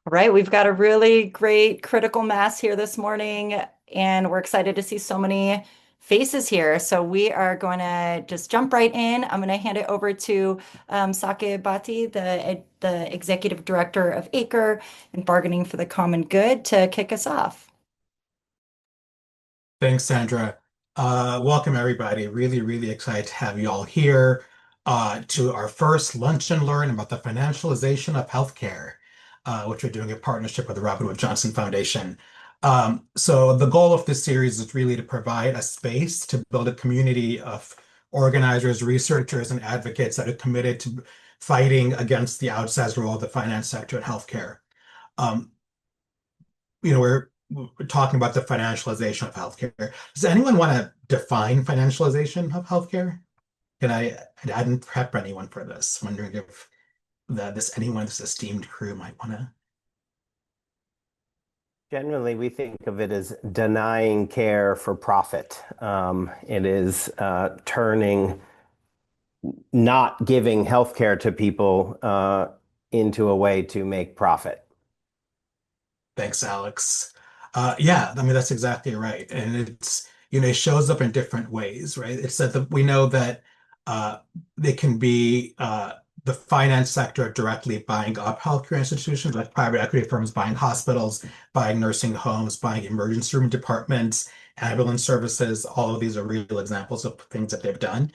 All right, we've got a really great critical mass here this morning, and we're excited to see so many faces here. So we are going to just jump right in. I'm going to hand it over to Sake Bhatti, the Executive Director of ACRE and Bargaining for the Common Good, to kick us off. Thanks, Sandra. Welcome, everybody. Really, really excited to have you all here to our first Lunch and Learn about the financialization of healthcare, which we're doing in partnership with the Robert Wood Johnson Foundation. So the goal of this series is really to provide a space to build a community of organizers, researchers, and advocates that are committed to fighting against the outsized role of the finance sector in healthcare. Um, we're talking about the financialization of healthcare. Does anyone want to define financialization of healthcare? I didn't prep anyone for this. Wondering if anyone, this esteemed crew might want to. Generally, we think of it as denying care for profit. It is turning not giving healthcare to people into a way to make profit. Thanks, Alex. Yeah, I mean that's exactly right, and it shows up in different ways, right? It's that we know that uh, they can be the finance sector directly buying up healthcare institutions, like private equity firms buying hospitals, buying nursing homes, buying emergency room departments, ambulance services. All of these are real examples of things that they've done.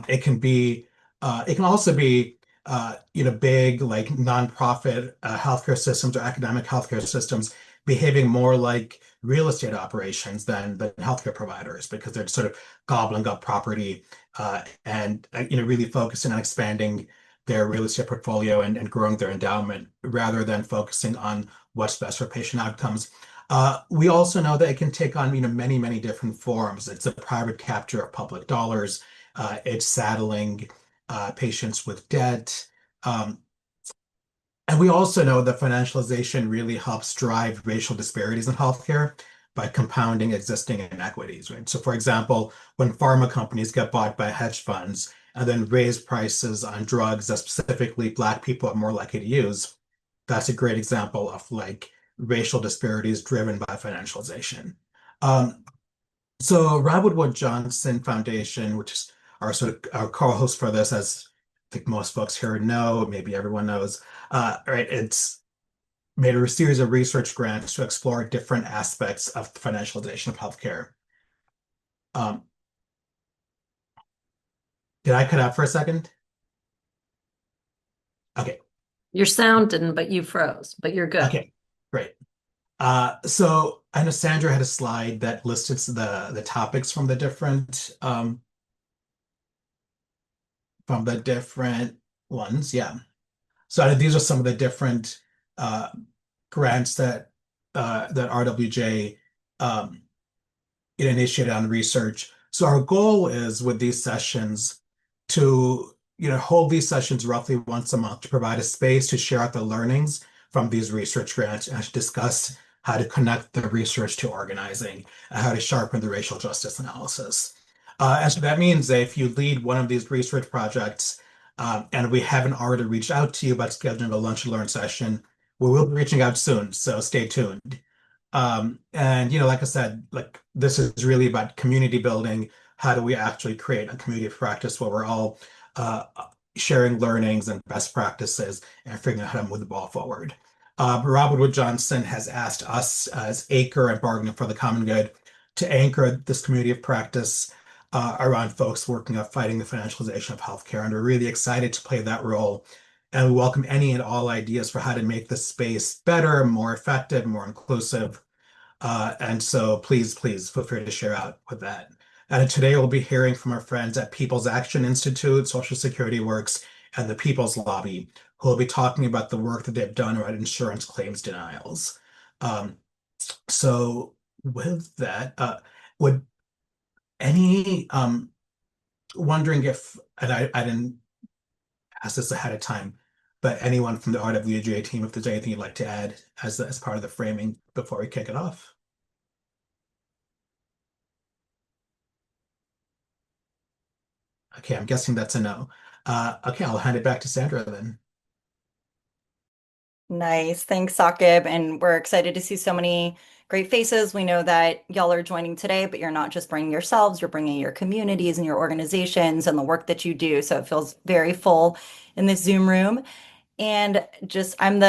It can also be big like nonprofit healthcare systems or academic healthcare systems behaving more like real estate operations than healthcare providers because they're sort of gobbling up property and really focusing on expanding their real estate portfolio and growing their endowment rather than focusing on what's best for patient outcomes. We also know that it can take on many different forms. It's a private capture of public dollars. It's saddling patients with debt. Um, and we also know that financialization really helps drive racial disparities in healthcare by compounding existing inequities, right? So, for example, when pharma companies get bought by hedge funds and then raise prices on drugs that specifically Black people are more likely to use, that's a great example of like racial disparities driven by financialization. Um, so Robert Wood Johnson Foundation, which is our sort of our co-host for this, as I think most folks here know, maybe everyone knows, right? It's made a series of research grants to explore different aspects of the financialization of healthcare. Um, did I cut out for a second? Okay, Your sound didn't, but you froze, but you're good. okay, great. So I know Sandra had a slide that listed the topics from the different ones. Yeah. So these are some of the different uh, grants that RWJ um, initiated on research. So our goal is with these sessions to hold these sessions roughly once a month to provide a space to share out the learnings from these research grants and to discuss how to connect the research to organizing and how to sharpen the racial justice analysis. And so that means that if you lead one of these research projects and we haven't already reached out to you about scheduling a lunch and learn session, we will be reaching out soon, so stay tuned. And like I said, like this is really about community building. How do we actually create a community of practice where we're all uh, sharing learnings and best practices and figuring out how to move the ball forward? Robert Wood Johnson has asked us as ACRE and Bargaining for the Common Good to anchor this community of practice around folks working on fighting the financialization of healthcare. And we're really excited to play that role. And we welcome any and all ideas for how to make this space better, more effective, more inclusive. And so please feel free to share out with that. And today we'll be hearing from our friends at People's Action Institute, Social Security Works, and the People's Lobby, who will be talking about the work that they've done around insurance claims denials. Um, so with that, would any wondering if, and I didn't ask this ahead of time, but anyone from the RWJ team, if there's anything you'd like to add as part of the framing before we kick it off? Okay, I'm guessing that's a no. Okay, I'll hand it back to Sandra then. Nice. Thanks, Sakib. And we're excited to see so many great faces. We know that y'all are joining today, but you're not just bringing yourselves, you're bringing your communities and your organizations and the work that you do. So it feels very full in this Zoom room. And just I'm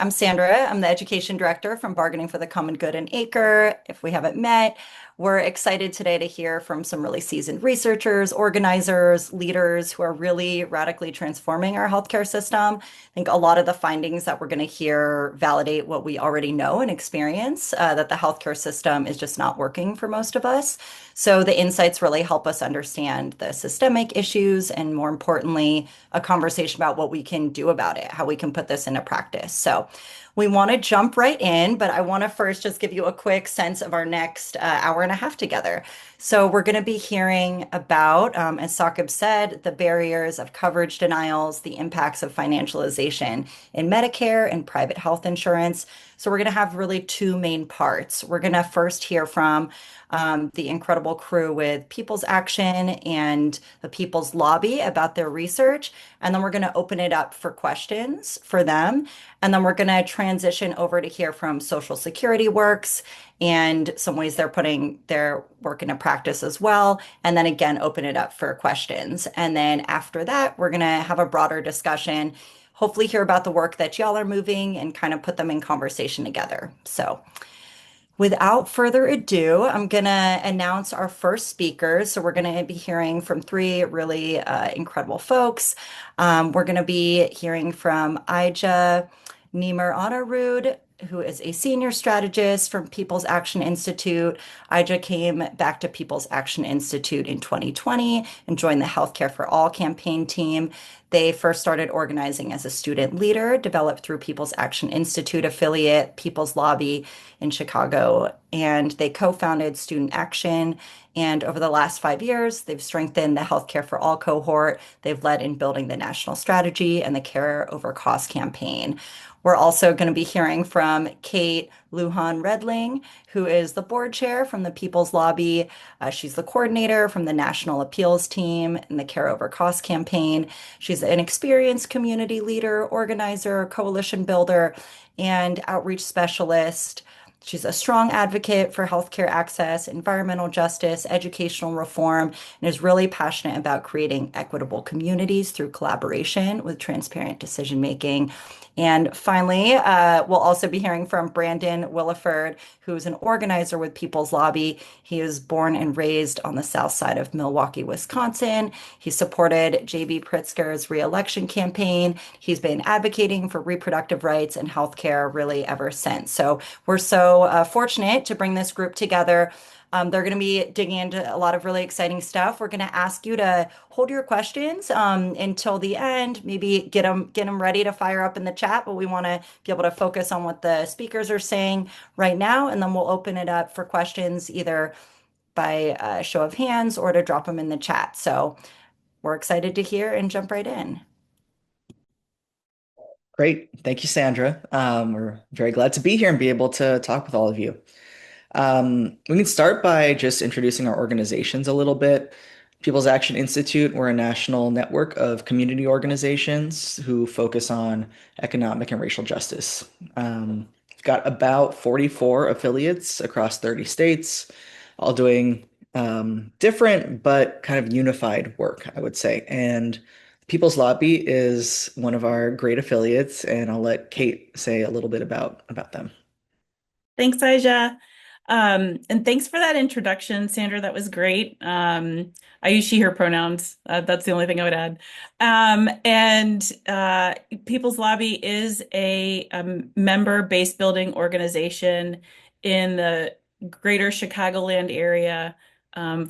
Sandra. I'm the education director from Bargaining for the Common Good in Acre. If we haven't met, we're excited today to hear from some really seasoned researchers, organizers, leaders who are really radically transforming our healthcare system. I think a lot of the findings that we're going to hear validate what we already know and experience, that the healthcare system is just not working for most of us. So the insights really help us understand the systemic issues and, more importantly, a conversation about what we can do about it, how we can put this into practice. So we want to jump right in, but I want to first just give you a quick sense of our next hour and a half together. So we're going to be hearing about, as Saqib said, the barriers of coverage denials, the impacts of financialization in Medicare and private health insurance. So we're going to have really two main parts. We're going to first hear from the incredible crew with People's Action and the People's Lobby about their research. And then we're going to open it up for questions for them. And then we're going to transition over to hear from Social Security Works and some ways they're putting their work into practice as well. And then again, open it up for questions. And then after that, we're going to have a broader discussion, hopefully hear about the work that y'all are moving and kind of put them in conversation together. So without further ado, I'm going to announce our first speakers. So we're going to be hearing from three really incredible folks. We're going to be hearing from Ija Niemer Honorud, who is a senior strategist from People's Action Institute. Ija came back to People's Action Institute in 2020 and joined the Healthcare for All campaign team. They first started organizing as a student leader, developed through People's Action Institute affiliate, People's Lobby in Chicago, and they co-founded Student Action. And over the last 5 years, they've strengthened the Healthcare for All cohort. They've led in building the national strategy and the Care Over Cost campaign. We're also going to be hearing from Kate Lujan Redling, who is the board chair from the People's Lobby. She's the coordinator from the National Appeals Team and the Care Over Cost campaign. She's an experienced community leader, organizer, coalition builder, and outreach specialist. She's a strong advocate for healthcare access, environmental justice, educational reform, and is really passionate about creating equitable communities through collaboration with transparent decision making. And finally, we'll also be hearing from Brandon Williford, who is an organizer with People's Lobby. He was born and raised on the south side of Milwaukee, Wisconsin. He supported J.B. Pritzker's reelection campaign. He's been advocating for reproductive rights and healthcare really ever since. So we're so fortunate to bring this group together. They're going to be digging into a lot of really exciting stuff. We're going to ask you to hold your questions until the end. Maybe get them ready to fire up in the chat, but we want to be able to focus on what the speakers are saying right now, and then we'll open it up for questions either by show of hands or to drop them in the chat. So we're excited to hear and jump right in. Great. Thank you, Sandra. We're very glad to be here and be able to talk with all of you. We can start by just introducing our organizations a little bit. People's Action Institute, we're a national network of community organizations who focus on economic and racial justice. We've got about 44 affiliates across 30 states, all doing different but kind of unified work, I would say. And People's Lobby is one of our great affiliates, and I'll let Kate say a little bit about them. Thanks, Aija. And thanks for that introduction, Sandra. That was great. I use she, her pronouns. That's the only thing I would add. And People's Lobby is a member base building organization in the greater Chicagoland area,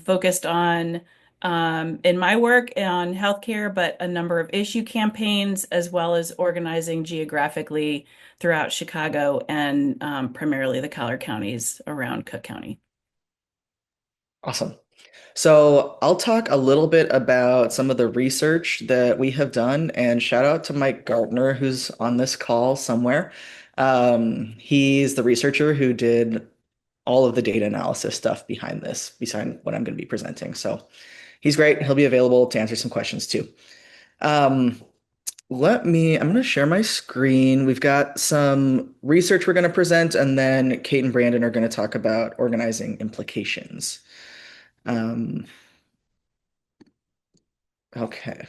focused on, in my work, on healthcare, but a number of issue campaigns, as well as organizing geographically throughout Chicago and primarily the collar counties around Cook County. Awesome. So I'll talk a little bit about some of the research that we have done, and shout out to Mike Gardner, who's on this call somewhere. He's the researcher who did all of the data analysis stuff behind this, beside what I'm going to be presenting. So he's great. He'll be available to answer some questions too. I'm going to share my screen. We've got some research we're going to present, and then Kate and Brandon are going to talk about organizing implications. Um, okay.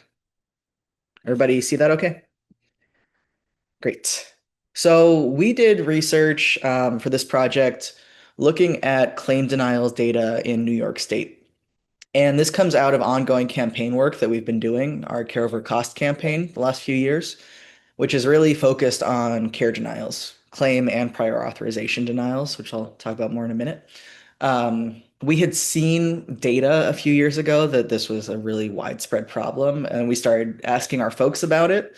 Everybody see that okay? Great. So we did research for this project looking at claim denials data in New York State. And this comes out of ongoing campaign work that we've been doing, our Care Over Cost campaign the last few years, which is really focused on care denials, claim and prior authorization denials, which I'll talk about more in a minute. We had seen data a few years ago that this was a really widespread problem, and we started asking our folks about it.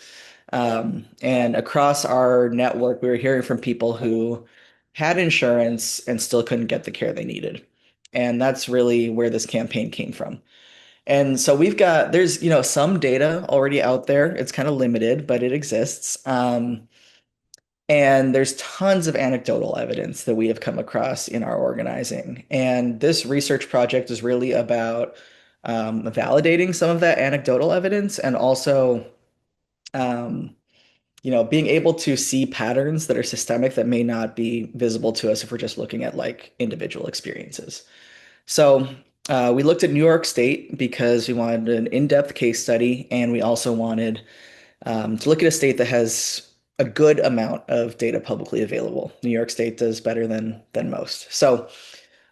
And across our network, we were hearing from people who had insurance and still couldn't get the care they needed. And that's really where this campaign came from. And so there's, some data already out there. It's kind of limited, but it exists. And there's tons of anecdotal evidence that we have come across in our organizing. And this research project is really about validating some of that anecdotal evidence and also, um, being able to see patterns that are systemic that may not be visible to us if we're just looking at like individual experiences. So we looked at New York State because we wanted an in-depth case study, and we also wanted to look at a state that has a good amount of data publicly available. New York State does better than most. So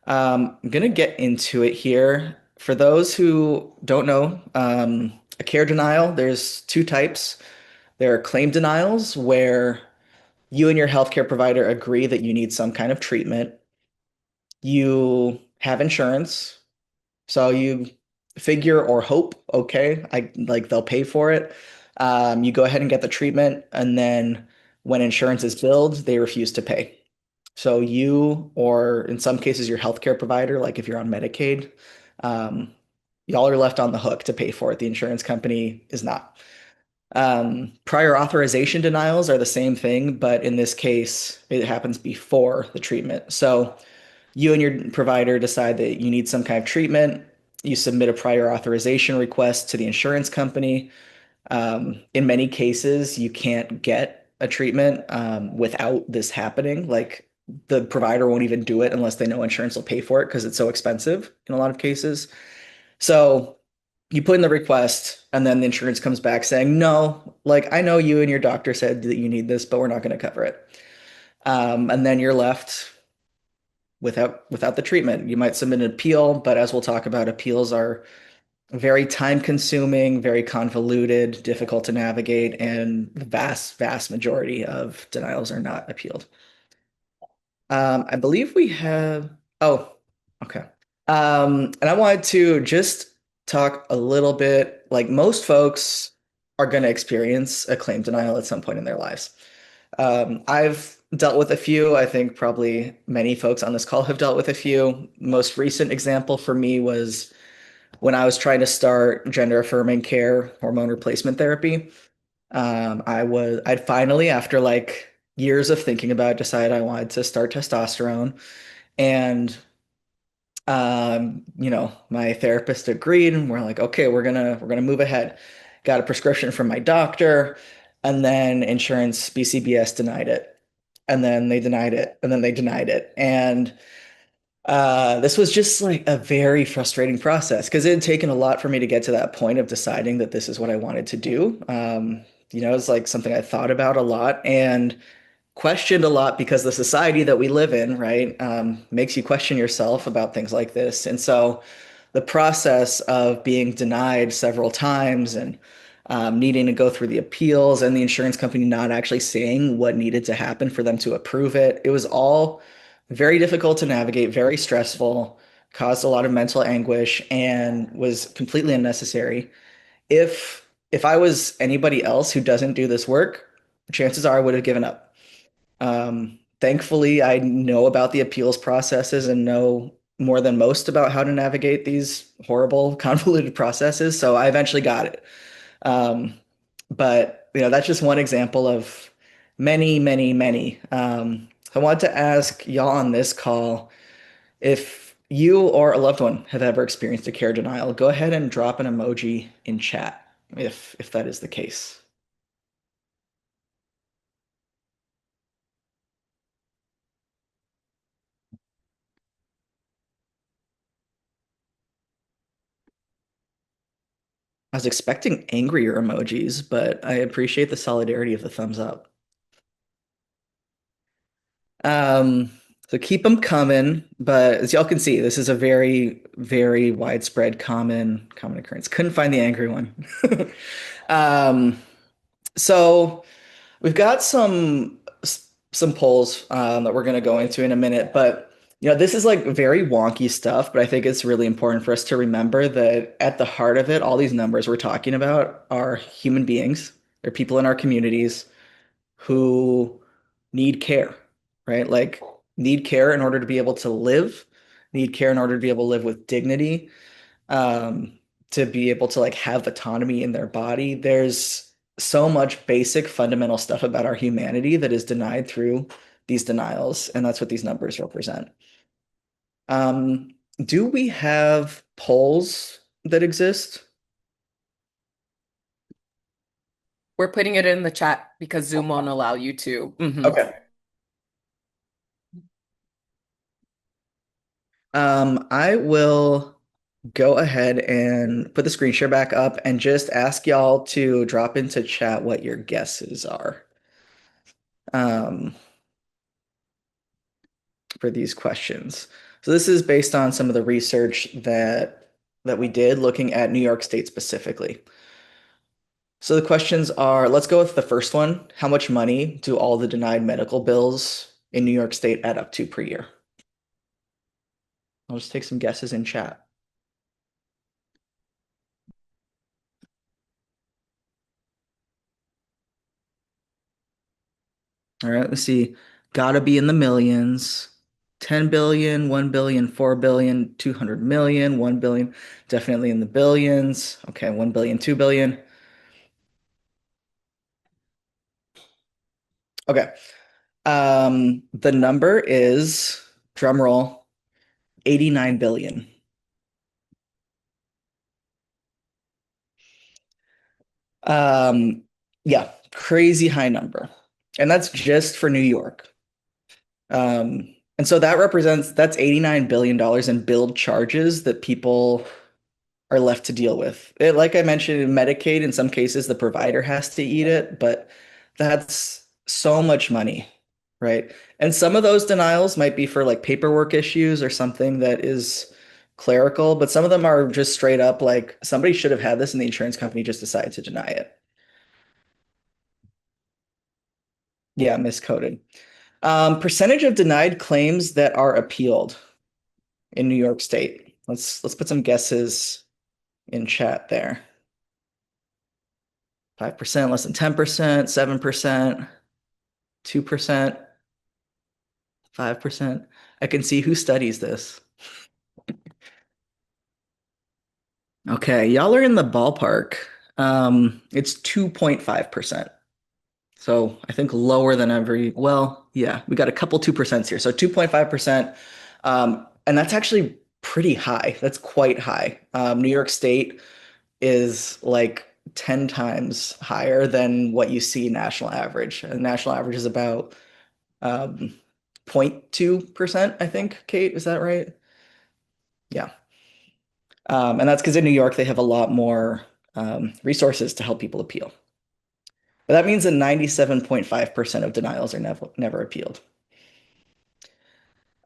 I'm going to get into it here. For those who don't know, a care denial, there's two types. There are claim denials where you and your healthcare provider agree that you need some kind of treatment. You have insurance, so you figure or hope, okay, they'll pay for it. You go ahead and get the treatment, and then when insurance is billed, they refuse to pay. So you, or in some cases, your healthcare provider, like if you're on Medicaid, um, y'all are left on the hook to pay for it. The insurance company is not. Prior authorization denials are the same thing, but in this case, it happens before the treatment. So you and your provider decide that you need some kind of treatment. You submit a prior authorization request to the insurance company. In many cases, you can't get a treatment without this happening. Like the provider won't even do it unless they know insurance will pay for it because it's so expensive in a lot of cases. So you put in the request, and then the insurance comes back saying, no, like I know you and your doctor said that you need this, but we're not going to cover it. And then you're left without the treatment. You might submit an appeal, but as we'll talk about, appeals are very time consuming, very convoluted, difficult to navigate, and the vast majority of denials are not appealed. I believe we have, oh, okay. And I wanted to just talk a little bit, like most folks are going to experience a claim denial at some point in their lives. I've dealt with a few. I think probably many folks on this call have dealt with a few. Most recent example for me was when I was trying to start gender affirming care, hormone replacement therapy. I'd finally, after like years of thinking about it, decided I wanted to start testosterone. And my therapist agreed, and we're like, okay, we're gonna move ahead. Got a prescription from my doctor, and then insurance BCBS denied it, and then they denied it, and then they denied it, and this was just like a very frustrating process because it had taken a lot for me to get to that point of deciding that this is what I wanted to do. It's like something I thought about a lot and questioned a lot because the society that we live in, right, makes you question yourself about things like this. And so the process of being denied several times and needing to go through the appeals and the insurance company not actually saying what needed to happen for them to approve it, it was all very difficult to navigate, very stressful, caused a lot of mental anguish, and was completely unnecessary. If I was anybody else who doesn't do this work, chances are I would have given up. Thankfully, I know about the appeals processes and know more than most about how to navigate these horrible, convoluted processes. So I eventually got it. Um, but that's just one example of many, many, many. I want to ask y'all on this call if you or a loved one have ever experienced a care denial. Go ahead and drop an emoji in chat if that is the case. I was expecting angrier emojis, but I appreciate the solidarity of the thumbs up. Um, so keep them coming, but as y'all can see, this is a very, very widespread common occurrence. Couldn't find the angry one. Um, so we've got some polls that we're going to go into in a minute, but this is like very wonky stuff, but I think it's really important for us to remember that at the heart of it, all these numbers we're talking about are human beings. They're people in our communities who need care, right? Like need care in order to be able to live, need care in order to be able to live with dignity, um, to be able to like have autonomy in their body. There's so much basic fundamental stuff about our humanity that is denied through these denials, and that's what these numbers represent. Do we have polls that exist? We're putting it in the chat because Zoom won't allow you to. Okay. I will go ahead and put the screen share back up and just ask y'all to drop into chat what your guesses are um, for these questions. So this is based on some of the research that we did looking at New York State specifically. So the questions are, let's go with the first one. How much money do all the denied medical bills in New York State add up to per year? I'll just take some guesses in chat. All right, let's see. Gotta be in the millions. 10 billion, 1 billion, 4 billion, 200 million, 1 billion, definitely in the billions. Okay, 1 billion, 2 billion. Okay. The number is, drum roll, 89 billion. Yeah, crazy high number. And that's just for New York. And so that's $89 billion in billed charges that people are left to deal with. Like I mentioned in Medicaid, in some cases, the provider has to eat it, but that's so much money, right? And some of those denials might be for like paperwork issues or something that is clerical, but some of them are just straight up like somebody should have had this and the insurance company just decided to deny it. Yeah, miscoded. Percentage of denied claims that are appealed in New York State. Let's put some guesses in chat there. 5%, less than 10%, 7%, 2%, 5%. I can see who studies this. Okay, y'all are in the ballpark. It's 2.5%. So I think lower than well, yeah, we got a couple 2% here. So 2.5%. And that's actually pretty high. That's quite high. New York State is like 10 times higher than what you see national average. And national average is about 0.2%, I think. Kate, is that right? Yeah. And that's because in New York, they have a lot more resources to help people appeal. But that means that 97.5% of denials are never appealed.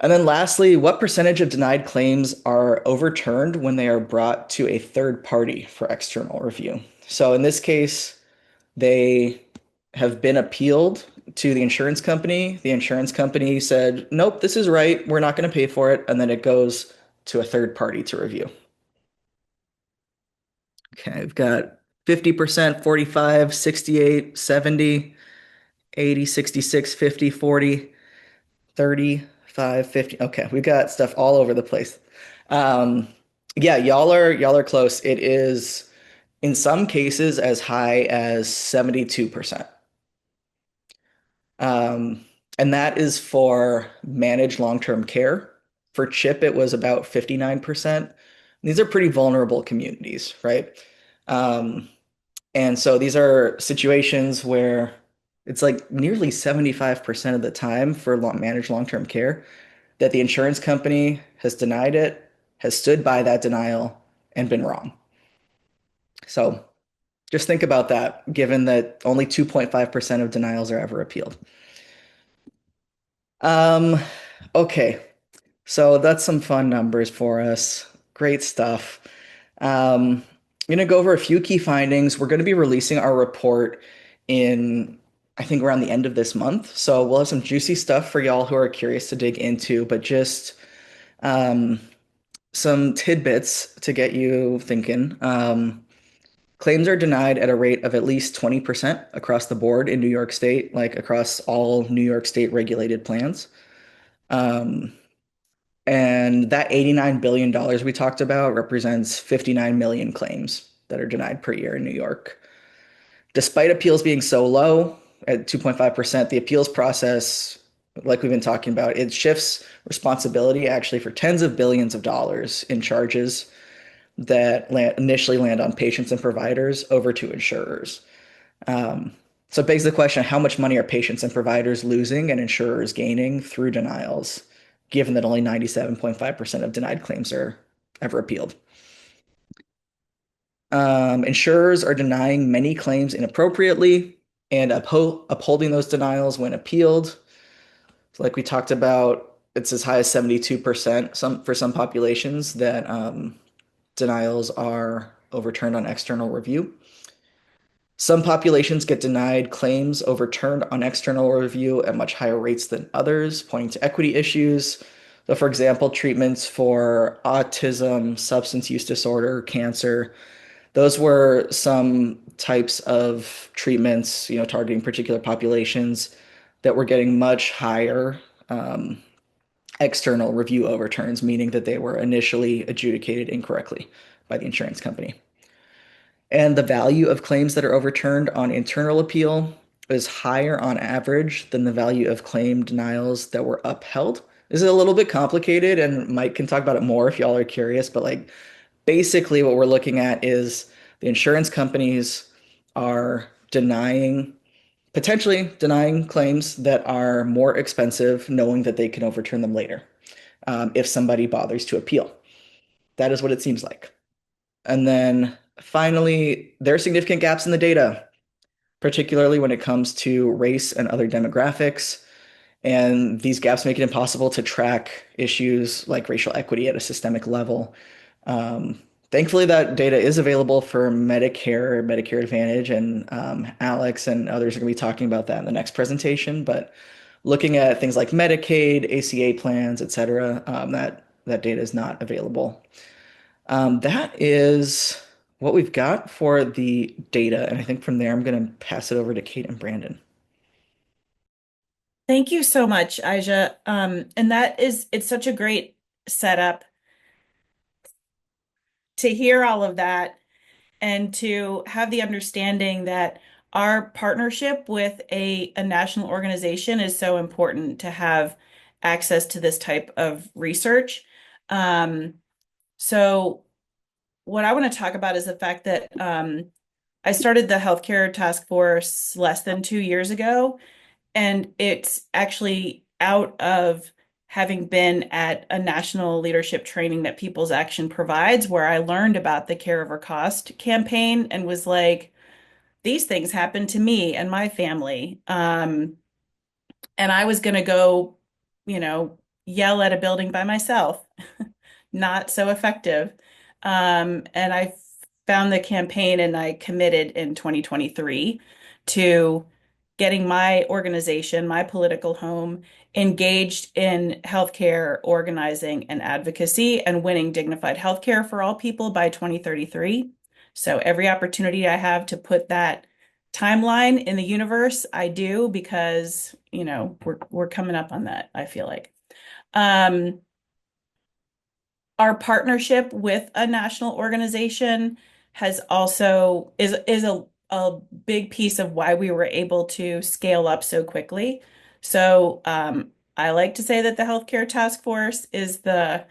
And then lastly, what percentage of denied claims are overturned when they are brought to a third party for external review? So in this case, they have been appealed to the insurance company. The insurance company said, nope, this is right. We're not going to pay for it. And then it goes to a third party to review. Okay, we've got 50%, 45, 68, 70, 80, 66, 50, 40, 35, 50. Okay, we've got stuff all over the place. Yeah, y'all are close. It is in some cases as high as 72%. And that is for managed long-term care. For CHIP, it was about 59%. These are pretty vulnerable communities, right? And so these are situations where it's like nearly 75% of the time for managed long-term care that the insurance company has denied it, has stood by that denial, and been wrong. So just think about that, given that only 2.5% of denials are ever appealed. Um, okay, so that's some fun numbers for us. Great stuff. I'm going to go over a few key findings. We're going to be releasing our report in, I think, around the end of this month. So we'll have some juicy stuff for y'all who are curious to dig into, but just um, some tidbits to get you thinking. Claims are denied at a rate of at least 20% across the board in New York State, like across all New York State regulated plans. Um, and that $89 billion we talked about represents 59 million claims that are denied per year in New York. Despite appeals being so low at 2.5%, the appeals process, like we've been talking about, it shifts responsibility actually for tens of billions of dollars in charges that initially land on patients and providers over to insurers. So it begs the question, how much money are patients and providers losing and insurers gaining through denials, given that only 97.5% of denied claims are ever appealed? Insurers are denying many claims inappropriately and upholding those denials when appealed. So like we talked about, it's as high as 72% for some populations that denials are overturned on external review. Some populations get denied claims overturned on external review at much higher rates than others, pointing to equity issues. So, for example, treatments for autism, substance use disorder, cancer, those were some types of treatments, targeting particular populations that were getting much higher external review overturns, meaning that they were initially adjudicated incorrectly by the insurance company. And the value of claims that are overturned on internal appeal is higher on average than the value of claim denials that were upheld. This is a little bit complicated, and Mike can talk about it more if y'all are curious, but like basically what we're looking at is the insurance companies are potentially denying claims that are more expensive, knowing that they can overturn them later if somebody bothers to appeal. That is what it seems like. And then finally, there are significant gaps in the data, particularly when it comes to race and other demographics. And these gaps make it impossible to track issues like racial equity at a systemic level. Thankfully, that data is available for Medicare, Medicare Advantage, and Alex and others are going to be talking about that in the next presentation. But looking at things like Medicaid, ACA plans, et cetera, that data is not available. That is what we've got for the data. And I think from there, I'm going to pass it over to Kate and Brandon. Thank you so much, Aja. And it's such a great setup to hear all of that and to have the understanding that our partnership with a national organization is so important to have access to this type of research. So what I want to talk about is the fact that I started the healthcare task force less than 2 years ago, and it's actually out of having been at a national leadership training that People's Action provides, where I learned about the Care Over Cost campaign and was like, these things happened to me and my family. And I was going to go, yell at a building by myself. Not so effective. And I found the campaign and I committed in 2023 to getting my organization, my political home, engaged in healthcare organizing and advocacy and winning dignified healthcare for all people by 2033. So every opportunity I have to put that timeline in the universe, I do because, we're coming up on that, I feel like. Our partnership with a national organization has also is a big piece of why we were able to scale up so quickly. So I like to say that the healthcare task force is the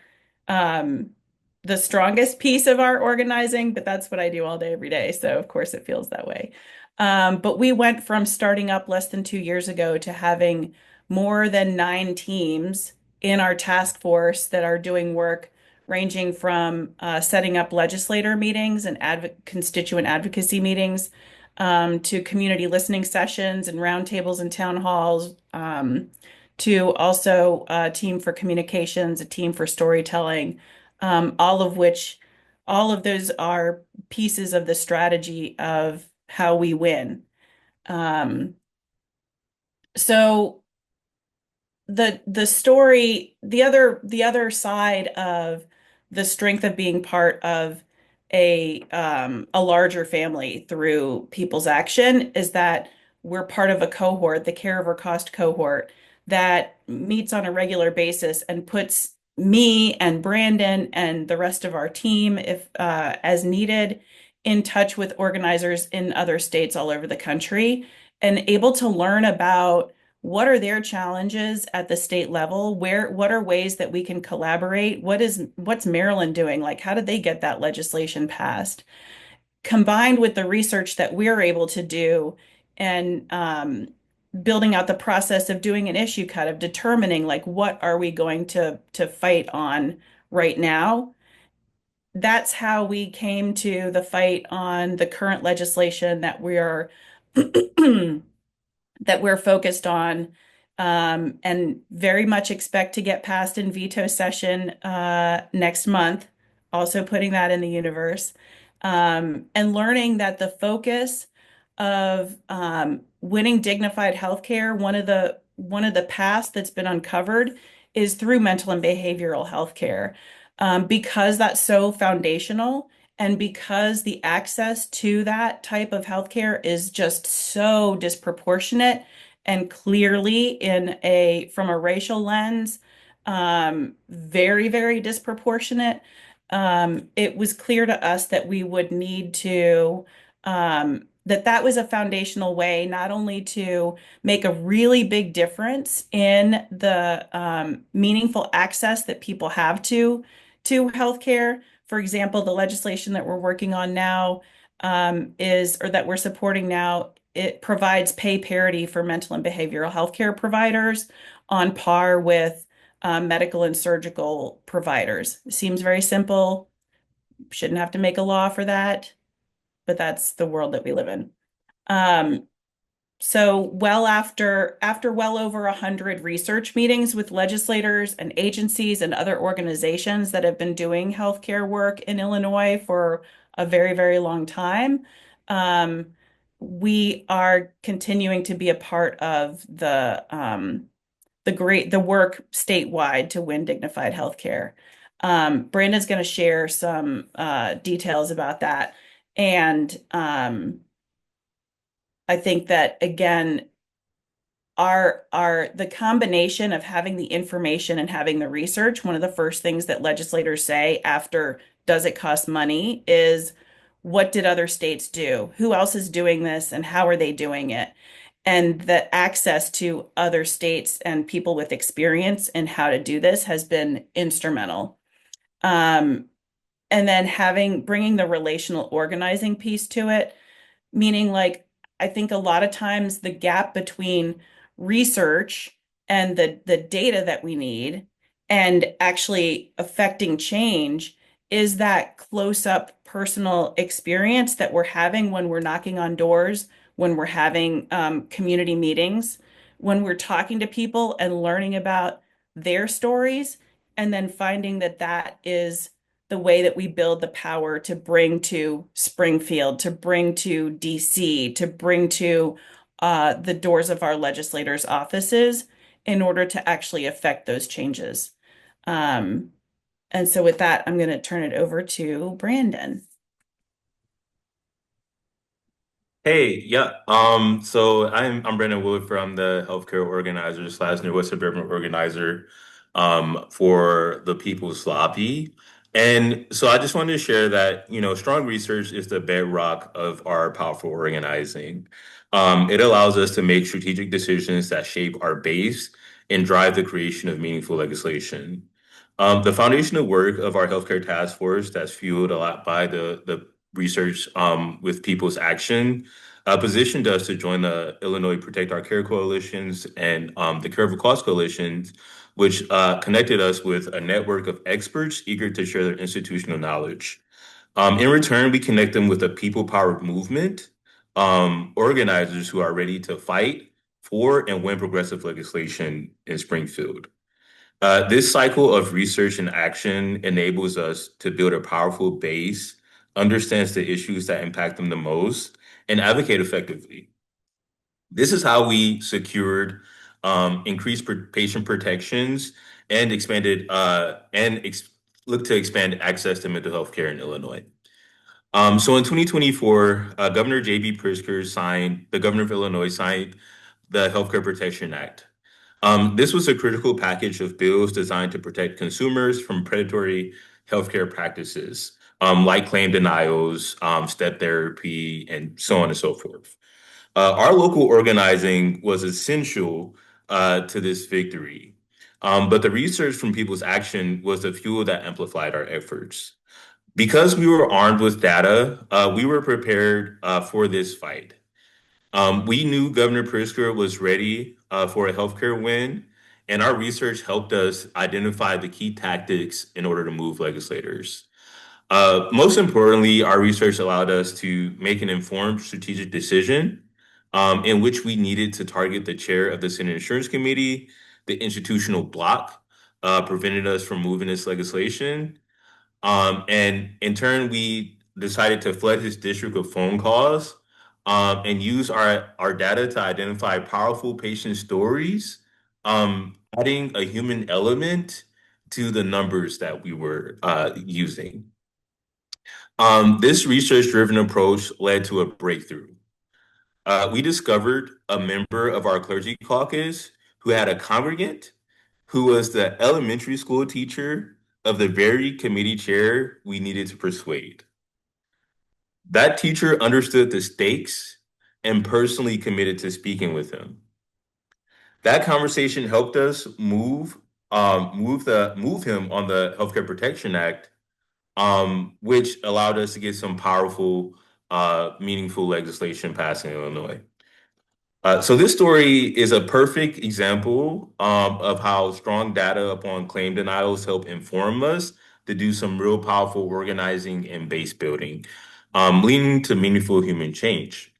strongest piece of our organizing, but that's what I do all day, every day. So of course it feels that way. But we went from starting up less than 2 years ago to having more than 9 teams in our task force that are doing work ranging from setting up legislator meetings and constituent advocacy meetings, to community listening sessions and roundtables and town halls, to also a team for communications, a team for storytelling, all of those are pieces of the strategy of how we win. Um, so the story, the other side of the strength of being part of a larger family through people's action is that we're part of a cohort, the care over cost cohort, that meets on a regular basis and puts me and Brandon and the rest of our team, if as needed, in touch with organizers in other states all over the country and able to learn about what are their challenges at the state level? What are ways that we can collaborate? What's Maryland doing? Like, how did they get that legislation passed? Combined with the research that we're able to do and building out the process of doing an issue cut, of determining like what are we going to fight on right now. That's how we came to the fight on the current legislation that we are that we're focused on, and very much expect to get passed in veto session next month. Also putting that in the universe, and learning that the focus of winning dignified healthcare, one of the paths that's been uncovered is through mental and behavioral healthcare, because that's so foundational. And because the access to that type of healthcare is just so disproportionate and clearly from a racial lens, very, very disproportionate, it was clear to us that we would need to, that was a foundational way not only to make a really big difference in the meaningful access that people have to healthcare. For example, the legislation that we're working on now, or that we're supporting now, it provides pay parity for mental and behavioral healthcare providers on par with medical and surgical providers. It seems very simple. Shouldn't have to make a law for that, but that's the world that we live in. Um, so after well over 100 research meetings with legislators and agencies and other organizations that have been doing healthcare work in Illinois for a very, very long time, we are continuing to be a part of the work statewide to win dignified healthcare. Brandon's going to share some details about that. And I think that again, the combination of having the information and having the research, one of the first things that legislators say after does it cost money is what did other states do? Who else is doing this and how are they doing it? And the access to other states and people with experience in how to do this has been instrumental. Um, and then bringing the relational organizing piece to it, meaning like I think a lot of times the gap between research and the data that we need and actually affecting change is that close up personal experience that we're having when we're knocking on doors, when we're having community meetings, when we're talking to people and learning about their stories, and then finding that that is the way that we build the power to bring to Springfield, to bring to DC, to bring to the doors of our legislators' offices in order to actually affect those changes. Um, and so with that, I'm going to turn it over to Brandon. Hey, yeah. So I'm Brandon Wood from the healthcare organizer slash Northwest Suburban organizer for the People's Lobby. And so I just wanted to share that, strong research is the bedrock of our powerful organizing. It allows us to make strategic decisions that shape our base and drive the creation of meaningful legislation. The foundational work of our healthcare task force that's fueled a lot by the research with People's Action positioned us to join the Illinois Protect Our Care coalitions and the Care for Cost coalitions which connected us with a network of experts eager to share their institutional knowledge. In return, we connect them with a people-powered movement, organizers who are ready to fight for and win progressive legislation in Springfield. This cycle of research and action enables us to build a powerful base, understands the issues that impact them the most, and advocate effectively. This is how we secured increased patient protections and expanded look to expand access to mental health care in Illinois. So in 2024, Governor J.B. Pritzker the governor of Illinois signed the Healthcare Protection Act. This was a critical package of bills designed to protect consumers from predatory healthcare practices, like claim denials, step therapy, and so on and so forth. Our local organizing was essential to this victory, but the research from People's Action was the fuel that amplified our efforts. Because we were armed with data, we were prepared for this fight. We knew Governor Pritzker was ready for a healthcare win, and our research helped us identify the key tactics in order to move legislators. Most importantly, our research allowed us to make an informed strategic decision in which we needed to target the chair of the Senate Insurance Committee. The institutional block prevented us from moving this legislation. And in turn, we decided to flood his district with phone calls and use our data to identify powerful patient stories, adding a human element to the numbers that we were using. This research-driven approach led to a breakthrough. We discovered a member of our clergy caucus who had a congregant who was the elementary school teacher of the very committee chair we needed to persuade. That teacher understood the stakes and personally committed to speaking with him. That conversation helped us move him on the Healthcare Protection Act, which allowed us to get some powerful, meaningful legislation passed in Illinois. So this story is a perfect example of how strong data upon claim denials help inform us to do some real powerful organizing and base building, leading to meaningful human change.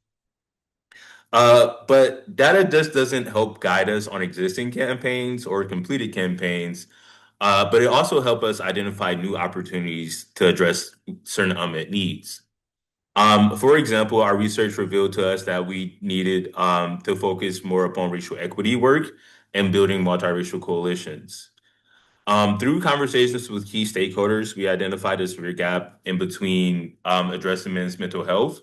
But data just doesn't help guide us on existing campaigns or completed campaigns, but it also helps us identify new opportunities to address certain unmet needs. For example, our research revealed to us that we needed to focus more upon racial equity work and building multiracial coalitions. Through conversations with key stakeholders, we identified a severe gap in between addressing men's mental health,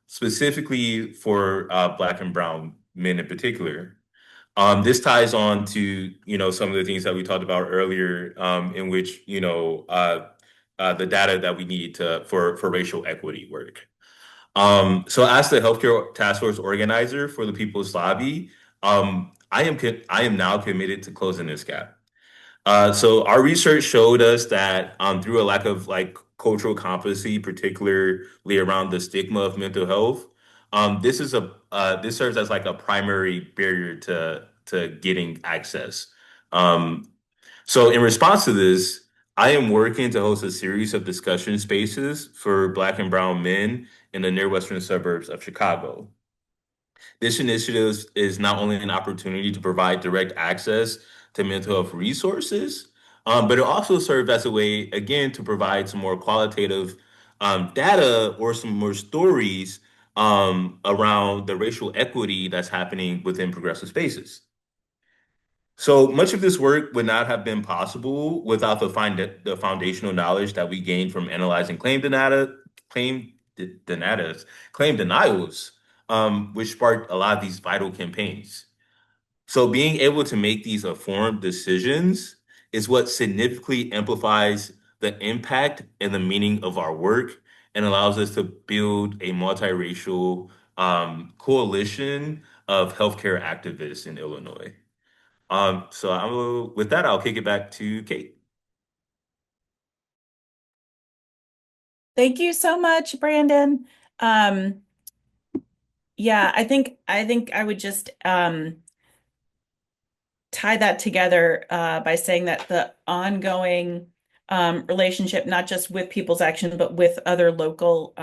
specifically for Black and Brown men in particular. This ties on to some of the things that we talked about earlier, in which the data that we need for racial equity work. So as the healthcare task force organizer for the People's Lobby, I am now committed to closing this gap. So our research showed us that through a lack of cultural competency, particularly around the stigma of mental health, this serves as like a primary barrier to getting access. So in response to this, I am working to host a series of discussion spaces for Black and Brown men in the near western suburbs of Chicago. This initiative is not only an opportunity to provide direct access to mental health resources, but it also served as a way, again, to provide some more qualitative data or some more stories around the racial equity that's happening within progressive spaces. So much of this work would not have been possible without the foundational knowledge that we gained from analyzing claim denials, which sparked a lot of these vital campaigns. So being able to make these informed decisions is what significantly amplifies the impact and the meaning of our work and allows us to build a multiracial coalition of healthcare activists in Illinois. With that, I'll kick it back to Kate. Thank you so much, Brandon. Yeah, I think I would just tie that together by saying that the ongoing relationship, not just with People's Action, but with other local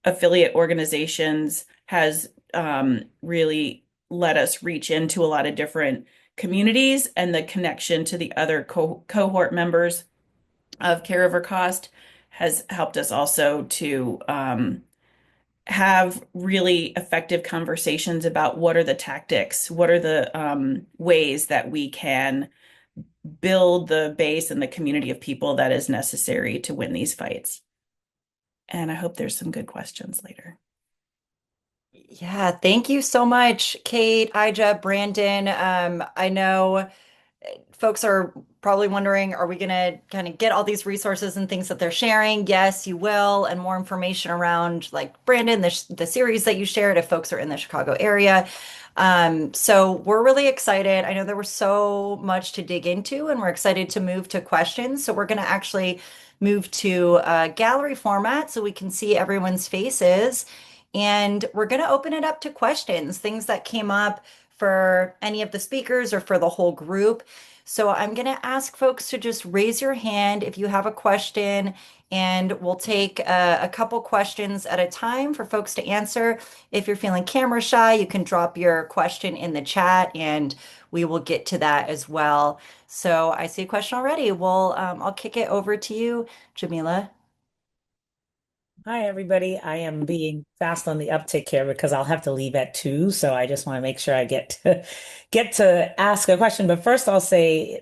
affiliate organizations, has really let us reach into a lot of different communities, and the connection to the other cohort members of Care Over Cost has helped us also to have really effective conversations about what are the tactics, what are the ways that we can build the base and the community of people that is necessary to win these fights. And I hope there's some good questions later. Yeah, thank you so much, Kate, Ija, Brandon. I know folks are probably wondering, are we going to kind of get all these resources and things that they're sharing? Yes, you will, and more information around, like Brandon, the series that you shared if folks are in the Chicago area. So we're really excited. I know there was so much to dig into, and we're excited to move to questions. So we're going to actually move to a gallery format so we can see everyone's faces. And we're going to open it up to questions, things that came up for any of the speakers or for the whole group. So I'm going to ask folks to just raise your hand if you have a question, and we'll take a couple questions at a time for folks to answer. If you're feeling camera shy, you can drop your question in the chat and we will get to that as well. So I see a question already. Well, I'll kick it over to you, Jamila. Hi, everybody. I am being fast on the uptick here because I'll have to leave at 2. So I just want to make sure I get to ask a question. But first I'll say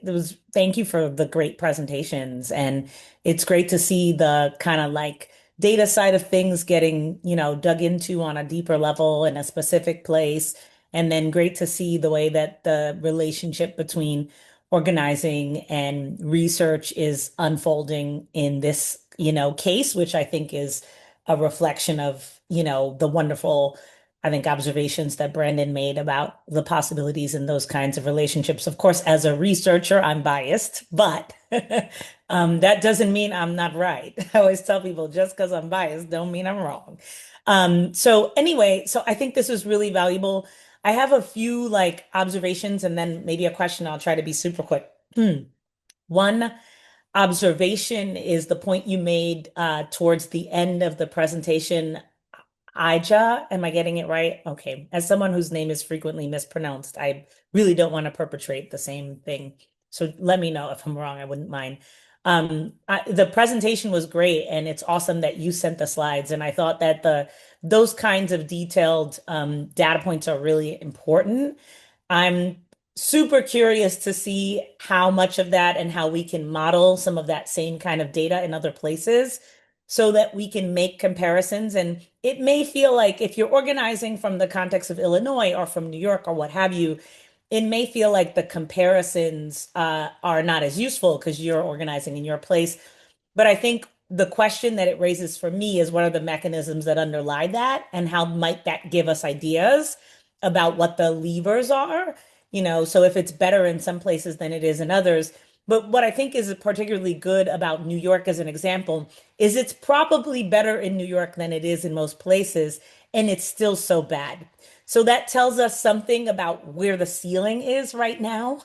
thank you for the great presentations. And it's great to see the kind of like data side of things getting, dug into on a deeper level in a specific place. And then great to see the way that the relationship between organizing and research is unfolding in this, case, which I think is a reflection of, the wonderful, I think, observations that Brandon made about the possibilities in those kinds of relationships. Of course, as a researcher, I'm biased, but that doesn't mean I'm not right. I always tell people just because I'm biased don't mean I'm wrong. So anyway, so I think this was really valuable. I have a few like observations and then maybe a question. I'll try to be super quick. One observation is the point you made towards the end of the presentation. Ija, am I getting it right? Okay. As someone whose name is frequently mispronounced, I really don't want to perpetrate the same thing. So let me know if I'm wrong. I wouldn't mind. The presentation was great, and it's awesome that you sent the slides. And I thought that those kinds of detailed data points are really important. I'm super curious to see how much of that and how we can model some of that same kind of data in other places so that we can make comparisons. And it may feel like if you're organizing from the context of Illinois or from New York or what have you, it may feel like the comparisons are not as useful because you're organizing in your place. But I think the question that it raises for me is what are the mechanisms that underlie that, and how might that give us ideas about what the levers are? So if it's better in some places than it is in others. But what I think is particularly good about New York as an example is it's probably better in New York than it is in most places, and it's still so bad. So that tells us something about where the ceiling is right now.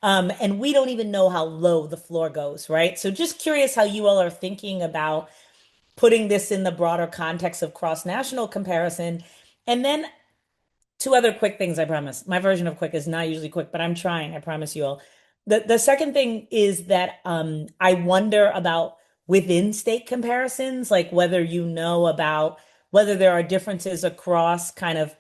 And we don't even know how low the floor goes, right? So just curious how you all are thinking about putting this in the broader context of cross-national comparison. And then 2 other quick things, I promise. My version of quick is not usually quick, but I'm trying, I promise you all. The second thing is that I wonder about within state comparisons, like whether about whether there are differences across kind of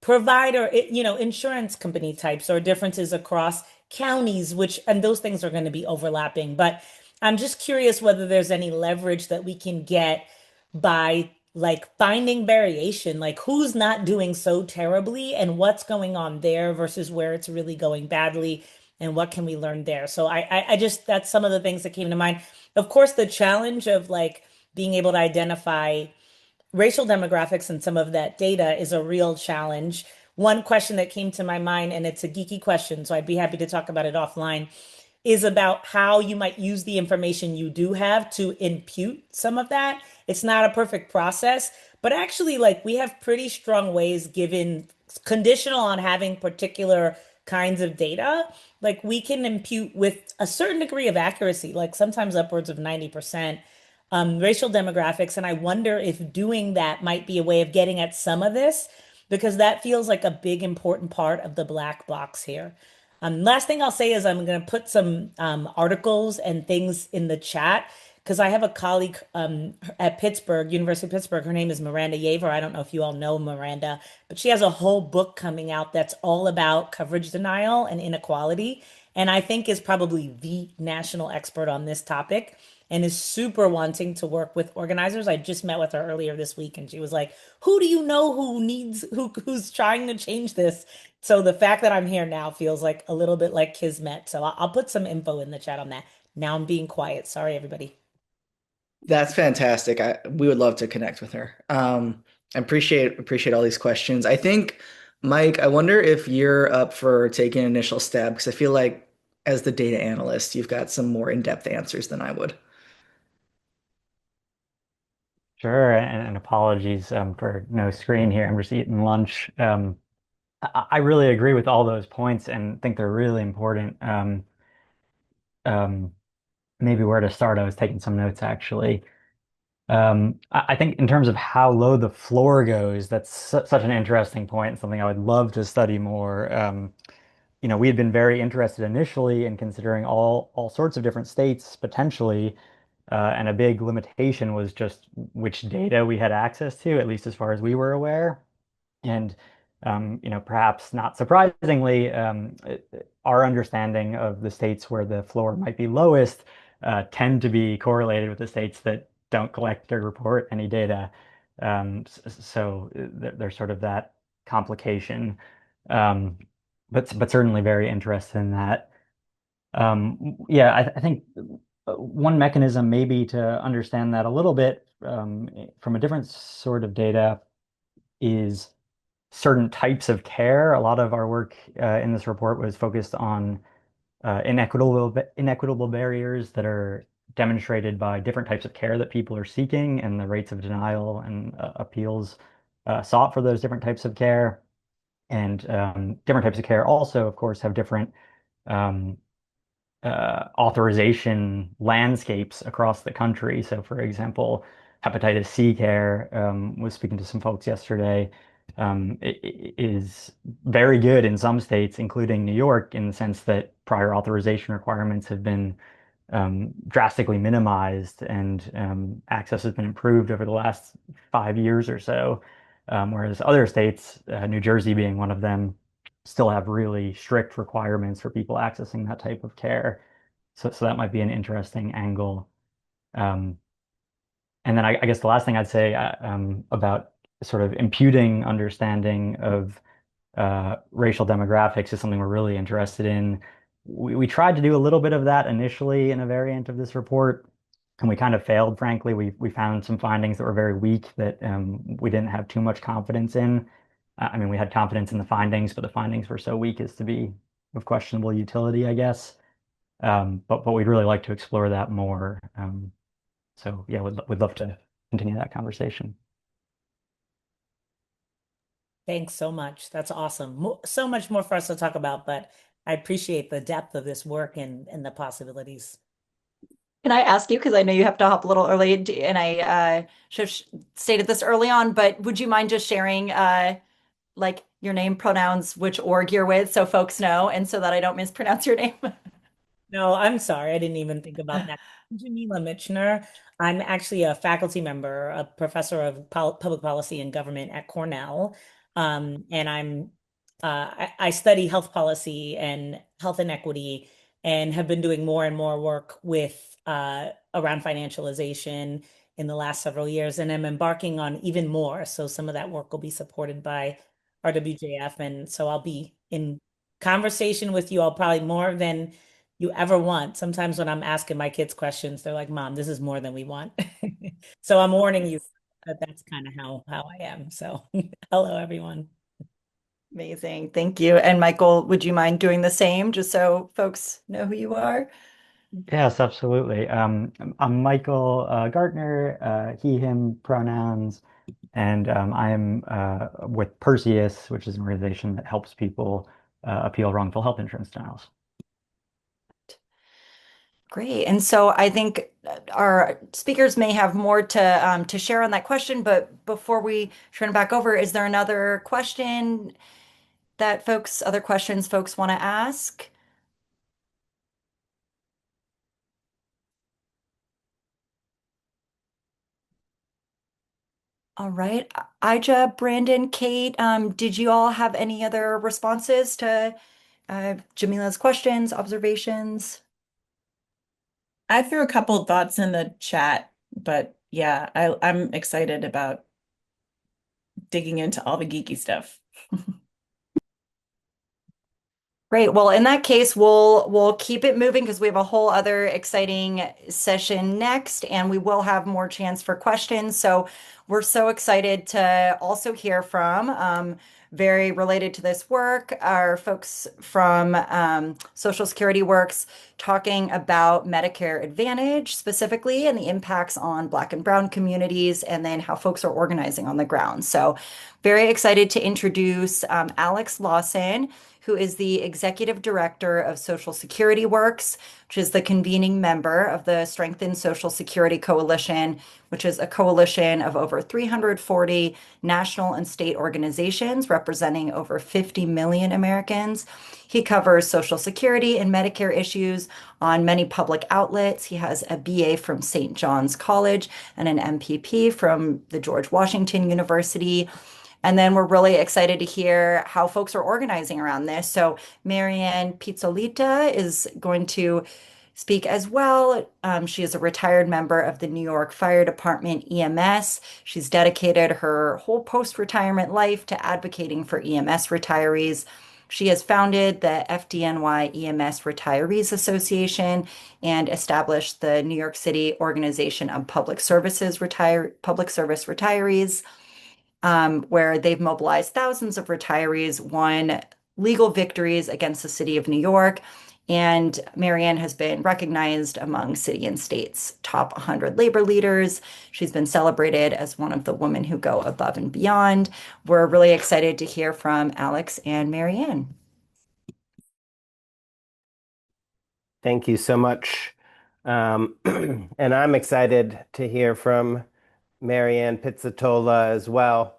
provider, insurance company types, or differences across counties, and those things are going to be overlapping. But I'm just curious whether there's any leverage that we can get by like finding variation, like who's not doing so terribly and what's going on there versus where it's really going badly, and what can we learn there. So I just, that's some of the things that came to mind. Of course, the challenge of like being able to identify racial demographics and some of that data is a real challenge. One question that came to my mind, and it's a geeky question, so I'd be happy to talk about it offline, is about how you might use the information you do have to impute some of that. It's not a perfect process, but actually, like, we have pretty strong ways, given conditional on having particular kinds of data, like we can impute with a certain degree of accuracy, like sometimes upwards of 90%, racial demographics. And I wonder if doing that might be a way of getting at some of this, because that feels like a big, important part of the black box here. Last thing I'll say is I'm going to put some articles and things in the chat because I have a colleague at Pittsburgh, University of Pittsburgh. Her name is Miranda Yaver. I don't know if you all know Miranda, but she has a whole book coming out that's all about coverage denial and inequality. And I think is probably the national expert on this topic and is super wanting to work with organizers. I just met with her earlier this week and she was like, "Who do you know who's trying to change this?" So the fact that I'm here now feels like a little bit like kismet. So I'll put some info in the chat on that. Now I'm being quiet. Sorry, everybody. That's fantastic. We would love to connect with her. I appreciate all these questions. I think, Mike, I wonder if you're up for taking an initial stab because I feel like as the data analyst, you've got some more in-depth answers than I would. Sure, and apologies for no screen here. I'm just eating lunch. I really agree with all those points and think they're really important. Um, Maybe where to start, I was taking some notes actually. I think in terms of how low the floor goes, that's such an interesting point and something I would love to study more. We had been very interested initially in considering all sorts of different states potentially, and a big limitation was just which data we had access to, at least as far as we were aware. And perhaps not surprisingly, our understanding of the states where the floor might be lowest tend to be correlated with the states that don't collect or report any data. So there's sort of that complication. Um, but certainly very interested in that. Yeah, I think one mechanism maybe to understand that a little bit from a different sort of data is certain types of care. A lot of our work in this report was focused on inequitable barriers that are demonstrated by different types of care that people are seeking and the rates of denial and appeals sought for those different types of care. And different types of care also, of course, have different um, authorization landscapes across the country. So, for example, hepatitis C care, was speaking to some folks yesterday, is very good in some states, including New York, in the sense that prior authorization requirements have been drastically minimized and access has been improved over the last 5 years or so. Whereas other states, New Jersey being one of them, still have really strict requirements for people accessing that type of care. So that might be an interesting angle. Um, and then I guess the last thing I'd say about sort of imputing understanding of racial demographics is something we're really interested in. We tried to do a little bit of that initially in a variant of this report, and we kind of failed, frankly. We found some findings that were very weak that we didn't have too much confidence in. I mean, we had confidence in the findings, but the findings were so weak as to be of questionable utility, I guess. But we'd really like to explore that more. So yeah, we'd love to continue that conversation. Thanks so much. That's awesome. So much more for us to talk about, but I appreciate the depth of this work and the possibilities. Can I ask you, because I know you have to hop a little early, and I should have stated this early on, but would you mind just sharing like your name, pronouns, which org you're with, so folks know, and so that I don't mispronounce your name? No, I'm sorry. I didn't even think about that. I'm Jamila Michener. I'm actually a faculty member, a professor of public policy and government at Cornell. And I study health policy and health inequity and have been doing more and more work with around financialization in the last several years. And I'm embarking on even more. So some of that work will be supported by RWJF. And so I'll be in conversation with you all probably more than you ever want. Sometimes when I'm asking my kids questions, they're like, "Mom, this is more than we want." So I'm warning you that that's kind of how I am. So hello, everyone. Amazing. Thank you. And Michael, would you mind doing the same, just so folks know who you are? Yes, absolutely. I'm Michael Gartner, he, him pronouns, and I'm with Perseus, which is an organization that helps people appeal wrongful health insurance denials. Great. And so I think our speakers may have more to share on that question, but before we turn it back over, is there another question that other questions folks want to ask? All right. Ija, Brandon, Kate, did you all have any other responses to Jamila's questions, observations? I threw a couple thoughts in the chat, but yeah, I'm excited about digging into all the geeky stuff. Great. Well, in that case, we'll keep it moving because we have a whole other exciting session next, and we will have more chance for questions. So we're so excited to also hear from very related to this work, our folks from Social Security Works talking about Medicare Advantage specifically and the impacts on Black and Brown communities, and then how folks are organizing on the ground. So very excited to introduce Alex Lawson, who is the executive director of Social Security Works, which is the convening member of the Strengthened Social Security Coalition, which is a coalition of over 340 national and state organizations representing over 50 million Americans. He covers Social Security and Medicare issues on many public outlets. He has a BA from St. John's College and an MPP from the George Washington University. And then we're really excited to hear how folks are organizing around this. So Marianne Pizzolita is going to speak as well. She is a retired member of the New York Fire Department EMS. She's dedicated her whole post-retirement life to advocating for EMS retirees. She has founded the FDNY EMS Retirees Association and established the New York City Organization of Public Service Retirees, where they've mobilized thousands of retirees, won legal victories against the city of New York. And Marianne has been recognized among city and state's top 100 labor leaders. She's been celebrated as one of the women who go above and beyond. We're really excited to hear from Alex and Marianne. Thank you so much. And I'm excited to hear from Marianne Pizzatola as well,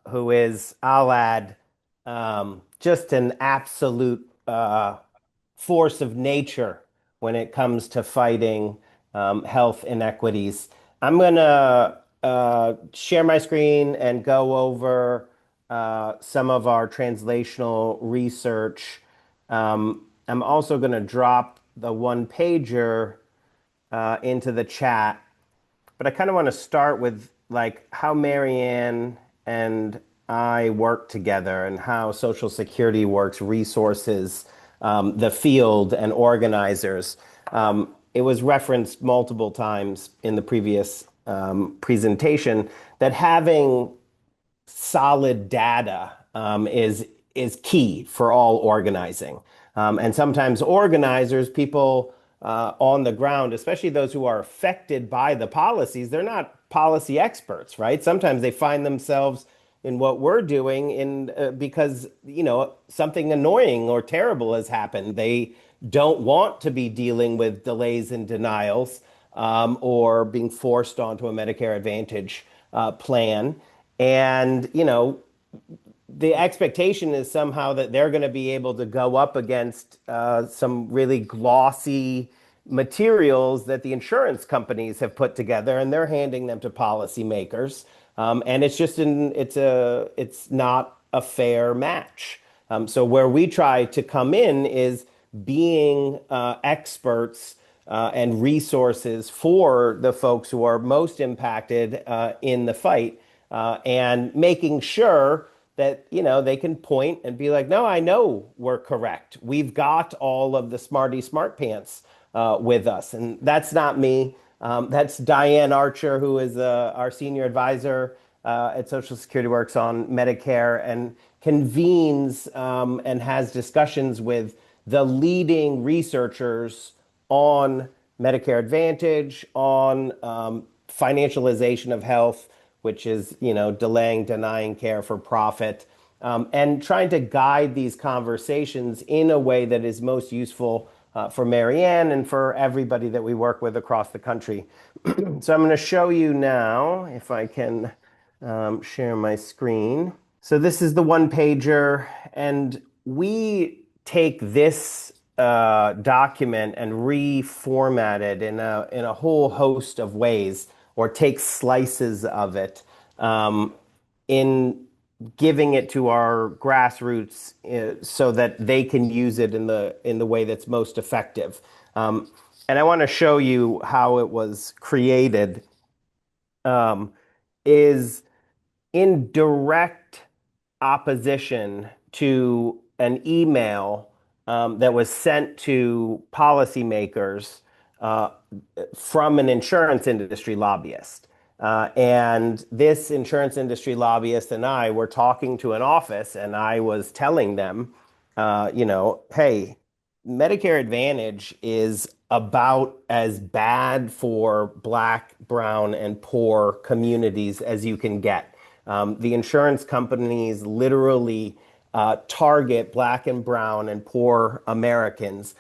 who is, I'll add, just an absolute force of nature when it comes to fighting health inequities. I'm going to share my screen and go over some of our translational research. I'm also going to drop the one pager into the chat, but I kind of want to start with like how Marianne and I work together and how Social Security Works resources the field and organizers. It was referenced multiple times in the previous presentation that having solid data is key for all organizing. And sometimes organizers, people on the ground, especially those who are affected by the policies, they're not policy experts, right? Sometimes they find themselves in what we're doing because something annoying or terrible has happened. They don't want to be dealing with delays and denials or being forced onto a Medicare Advantage plan. And, the expectation is somehow that they're going to be able to go up against some really glossy materials that the insurance companies have put together, and they're handing them to policymakers. And it's not a fair match. So where we try to come in is being experts and resources for the folks who are most impacted in the fight, and making sure that they can point and be like, no, I know we're correct. We've got all of the smarty smart pants with us. And that's not me. That's Diane Archer, who is our senior advisor at Social Security Works on Medicare, and convenes and has discussions with the leading researchers on Medicare Advantage, on financialization of health, which is, delaying, denying care for profit, and trying to guide these conversations in a way that is most useful for Marianne and for everybody that we work with across the country. So I'm going to show you now, if I can share my screen. So this is the one pager, and we take this document and reformat it in a whole host of ways, or take slices of it in giving it to our grassroots so that they can use it in the way that's most effective. And I want to show you how it was created. Is in direct opposition to an email that was sent to policymakers uh, from an insurance industry lobbyist. And this insurance industry lobbyist and I were talking to an office, and I was telling them, hey, Medicare Advantage is about as bad for Black, brown, and poor communities as you can get. The insurance companies literally target Black and brown and poor Americans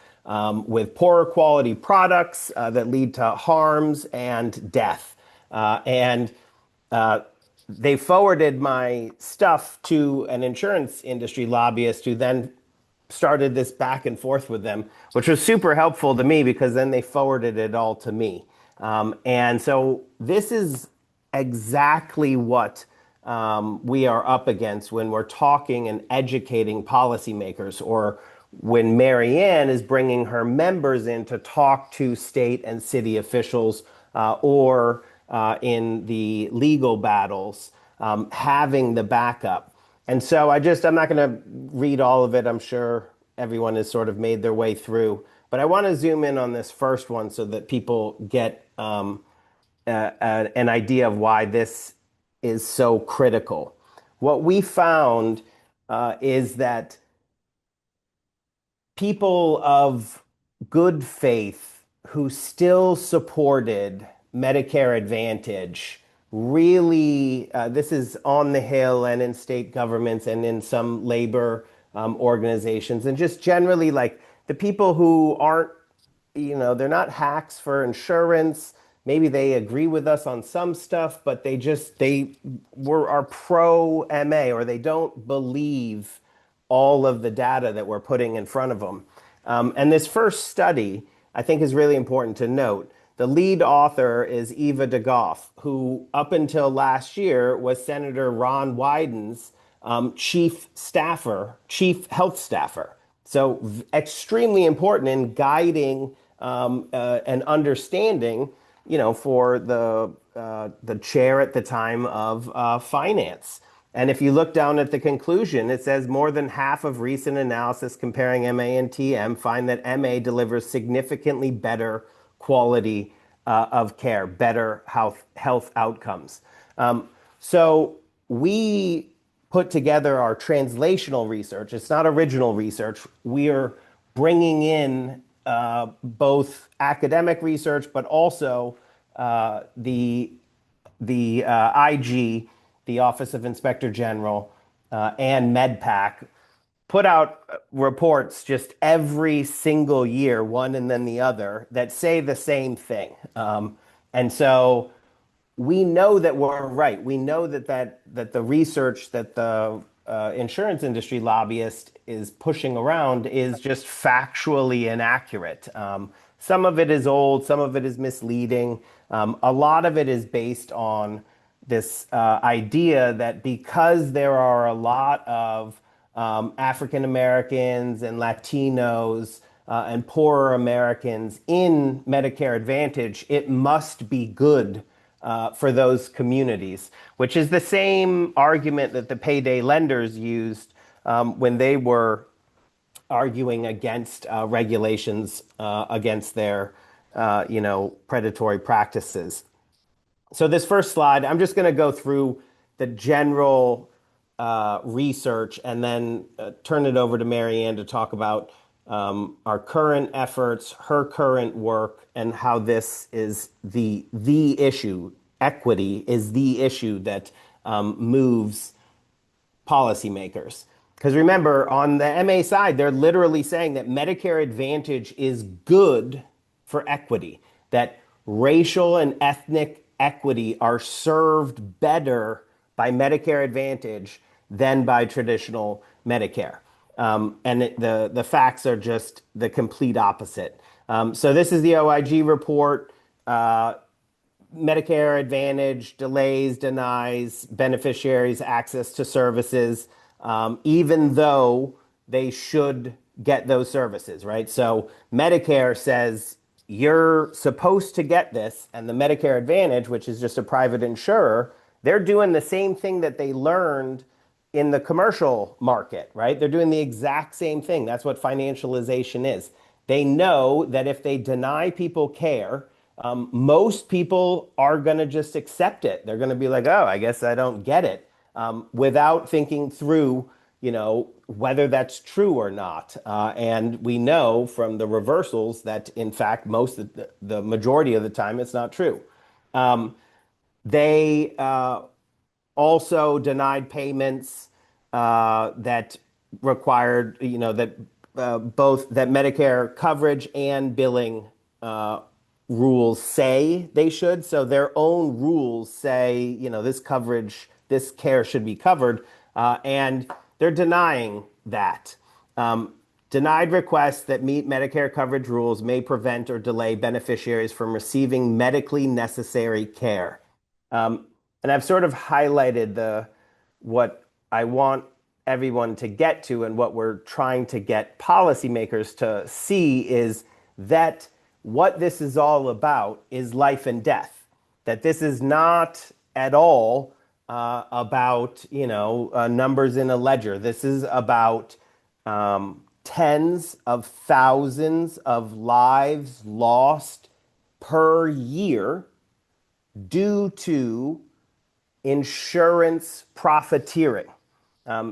with poorer quality products that lead to harms and death. And they forwarded my stuff to an insurance industry lobbyist who then started this back and forth with them, which was super helpful to me because then they forwarded it all to me. And so this is exactly what we are up against when we're talking and educating policymakers, or when Marianne is bringing her members in to talk to state and city officials, or in the legal battles, having the backup. And so I'm not going to read all of it. I'm sure everyone has sort of made their way through, but I want to zoom in on this first one so that people get an idea of why this is so critical. What we found is that people of good faith who still supported Medicare Advantage really, this is on the Hill and in state governments and in some labor organizations, and just generally like the people who aren't, they're not hacks for insurance. Maybe they agree with us on some stuff, but are pro MA, or they don't believe all of the data that we're putting in front of them. And this first study, I think, is really important to note. The lead author is Eva DeGoff, who up until last year was Senator Ron Wyden's chief health staffer. So extremely important in guiding and understanding, for the chair at the time of finance. And if you look down at the conclusion, it says more than half of recent analysis comparing MA and TM find that MA delivers significantly better quality of care, better health outcomes. So we put together our translational research. It's not original research. We are bringing in both academic research, but also the IG, the Office of Inspector General, and MedPAC put out reports just every single year, one and then the other, that say the same thing. And so we know that we're right. We know that the research that the insurance industry lobbyist is pushing around is just factually inaccurate. Some of it is old, some of it is misleading. A lot of it is based on this idea that because there are a lot of African Americans and Latinos and poorer Americans in Medicare Advantage, it must be good for those communities, which is the same argument that the payday lenders used when they were arguing against regulations against their, predatory practices. So this first slide, I'm just going to go through the general research and then turn it over to Marianne to talk about our current efforts, her current work, and how this is the issue. Equity is the issue that moves policymakers. Because remember, on the MA side, they're literally saying that Medicare Advantage is good for equity, that racial and ethnic equity are served better by Medicare Advantage than by traditional Medicare. The facts are just the complete opposite. So this is the OIG report. Medicare Advantage delays, denies beneficiaries access to services, even though they should get those services, right? So Medicare says you're supposed to get this, and the Medicare Advantage, which is just a private insurer, they're doing the same thing that they learned in the commercial market, right? They're doing the exact same thing. That's what financialization is. They know that if they deny people care, most people are going to just accept it. They're going to be like, oh, I guess I don't get it, without thinking through, whether that's true or not. And we know from the reversals that, in fact, most of the majority of the time, it's not true. They also denied payments that required, that both that Medicare coverage and billing rules say they should. So their own rules say, this coverage, this care should be covered, and they're denying that. Denied requests that meet Medicare coverage rules may prevent or delay beneficiaries from receiving medically necessary care. And I've sort of highlighted what I want everyone to get to, and what we're trying to get policymakers to see is that what this is all about is life and death. That this is not at all about numbers in a ledger. This is about tens of thousands of lives lost per year due to insurance profiteering.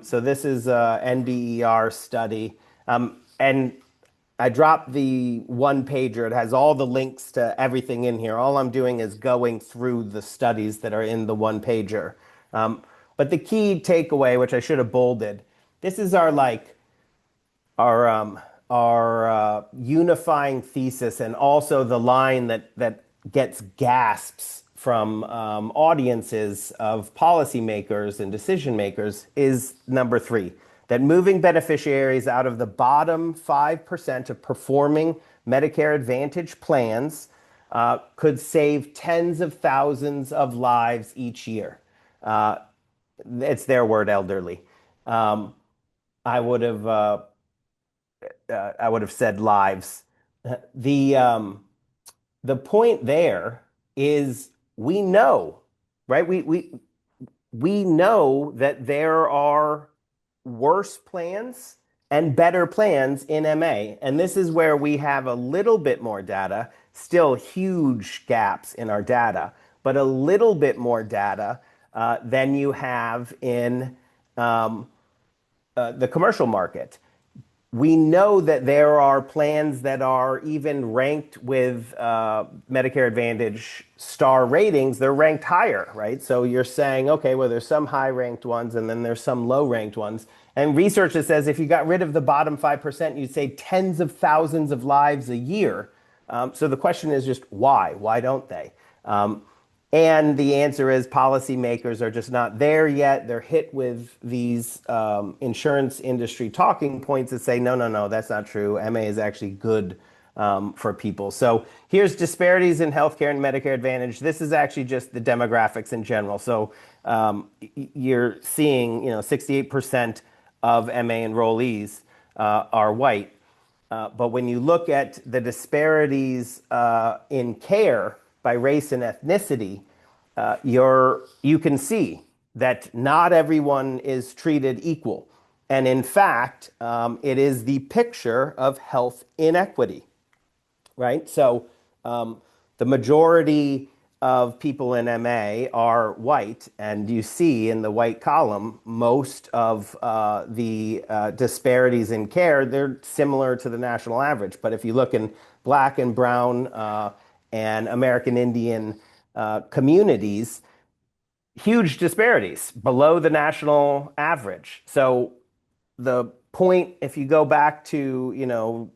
So this is a NBER study. And I dropped the one pager. It has all the links to everything in here. All I'm doing is going through the studies that are in the one pager. But the key takeaway, which I should have bolded, this is our unifying thesis, and also the line that gets gasps from audiences of policymakers and decision makers is number 3, that moving beneficiaries out of the bottom 5% of performing Medicare Advantage plans could save tens of thousands of lives each year. It's their word, elderly. I would have said lives. The point there is we know, right? We know that there are worse plans and better plans in MA. And this is where we have a little bit more data, still huge gaps in our data, but a little bit more data than you have in the commercial market. We know that there are plans that are even ranked with Medicare Advantage star ratings. They're ranked higher, right? So you're saying, okay, well, there's some high-ranked ones, and then there's some low-ranked ones. And research that says if you got rid of the bottom 5%, you'd save tens of thousands of lives a year. So the question is just why? Why don't they? And the answer is policymakers are just not there yet. They're hit with these insurance industry talking points that say, no, that's not true. MA is actually good for people. So here's disparities in healthcare and Medicare Advantage. This is actually just the demographics in general. So you're seeing, 68% of MA enrollees are white. But when you look at the disparities in care by race and ethnicity, you can see that not everyone is treated equal. And in fact, it is the picture of health inequity, right? So the majority of people in MA are white, and you see in the white column most of the disparities in care. They're similar to the national average. But if you look in Black and Brown and American Indian communities, huge disparities below the national average. So the point, if you go back to,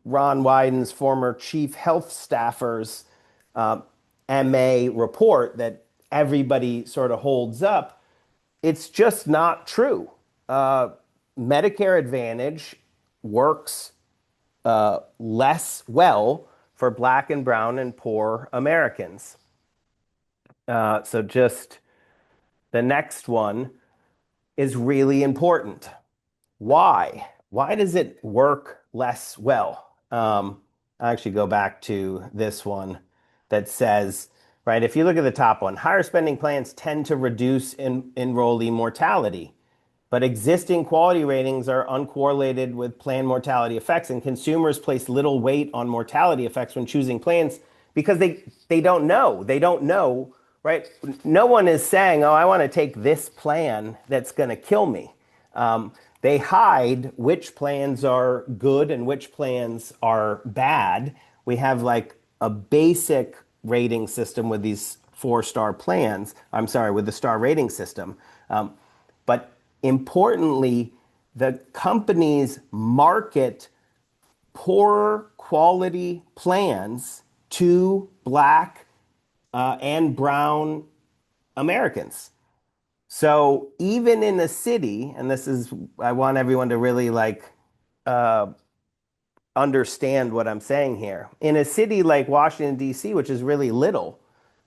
Ron Wyden's former chief health staffer's MA report that everybody sort of holds up, it's just not true. Uh, Medicare Advantage works less well for Black and brown and poor Americans. So just the next one is really important. Why? Why does it work less well? I actually go back to this one that says, right, if you look at the top one, higher spending plans tend to reduce enrollee mortality. But existing quality ratings are uncorrelated with plan mortality effects, and consumers place little weight on mortality effects when choosing plans because they don't know. They don't know, right? No one is saying, "Oh, I want to take this plan that's going to kill me." They hide which plans are good and which plans are bad. We have like a basic rating system with these 4-star plans. I'm sorry, with the star rating system. But importantly, the companies market poorer quality plans to Black and brown Americans. So even in a city, and this is, I want everyone to really uh, understand what I'm saying here. In a city like Washington, D.C., which is really little,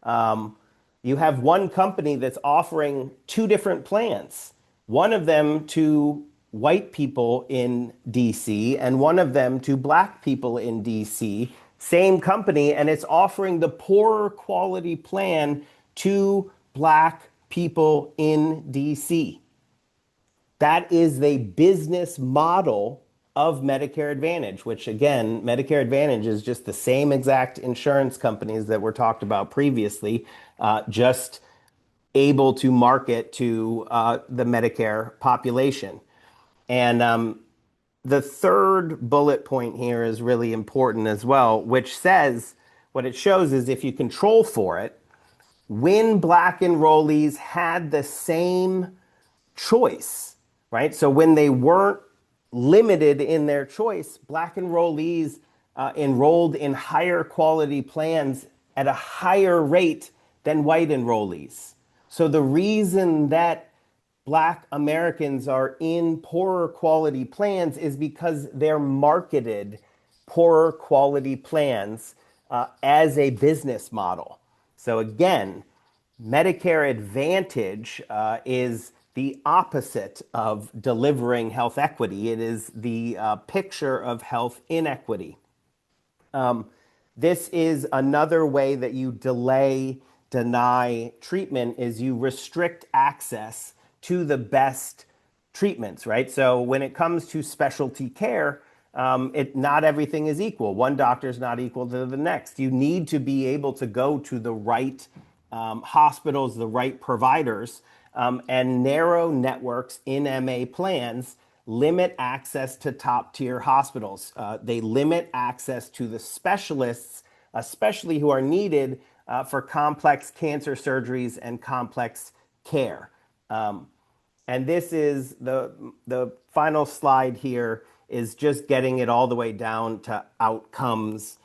um, you have one company that's offering two different plans. One of them to white people in DC and one of them to Black people in DC. Same company, and it's offering the poorer quality plan to Black people in DC. That is the business model of Medicare Advantage, which again, Medicare Advantage is just the same exact insurance companies that were talked about previously, just able to market to the Medicare population. And the third bullet point here is really important as well, which says what it shows is if you control for it, when Black enrollees had the same choice, right? So when they weren't limited in their choice, Black enrollees enrolled in higher quality plans at a higher rate than white enrollees. So the reason that Black Americans are in poorer quality plans is because they're marketed poorer quality plans as a business model. So again, Medicare Advantage is the opposite of delivering health equity. It is the picture of health inequity. This is another way that you delay, deny treatment is you restrict access to the best treatments, right? So when it comes to specialty care, not everything is equal. One doctor is not equal to the next. You need to be able to go to the right hospitals, the right providers, and narrow networks in MA plans limit access to top tier hospitals. They limit access to the specialists, especially who are needed for complex cancer surgeries and complex care. And this is the final slide here is just getting it all the way down to outcomes,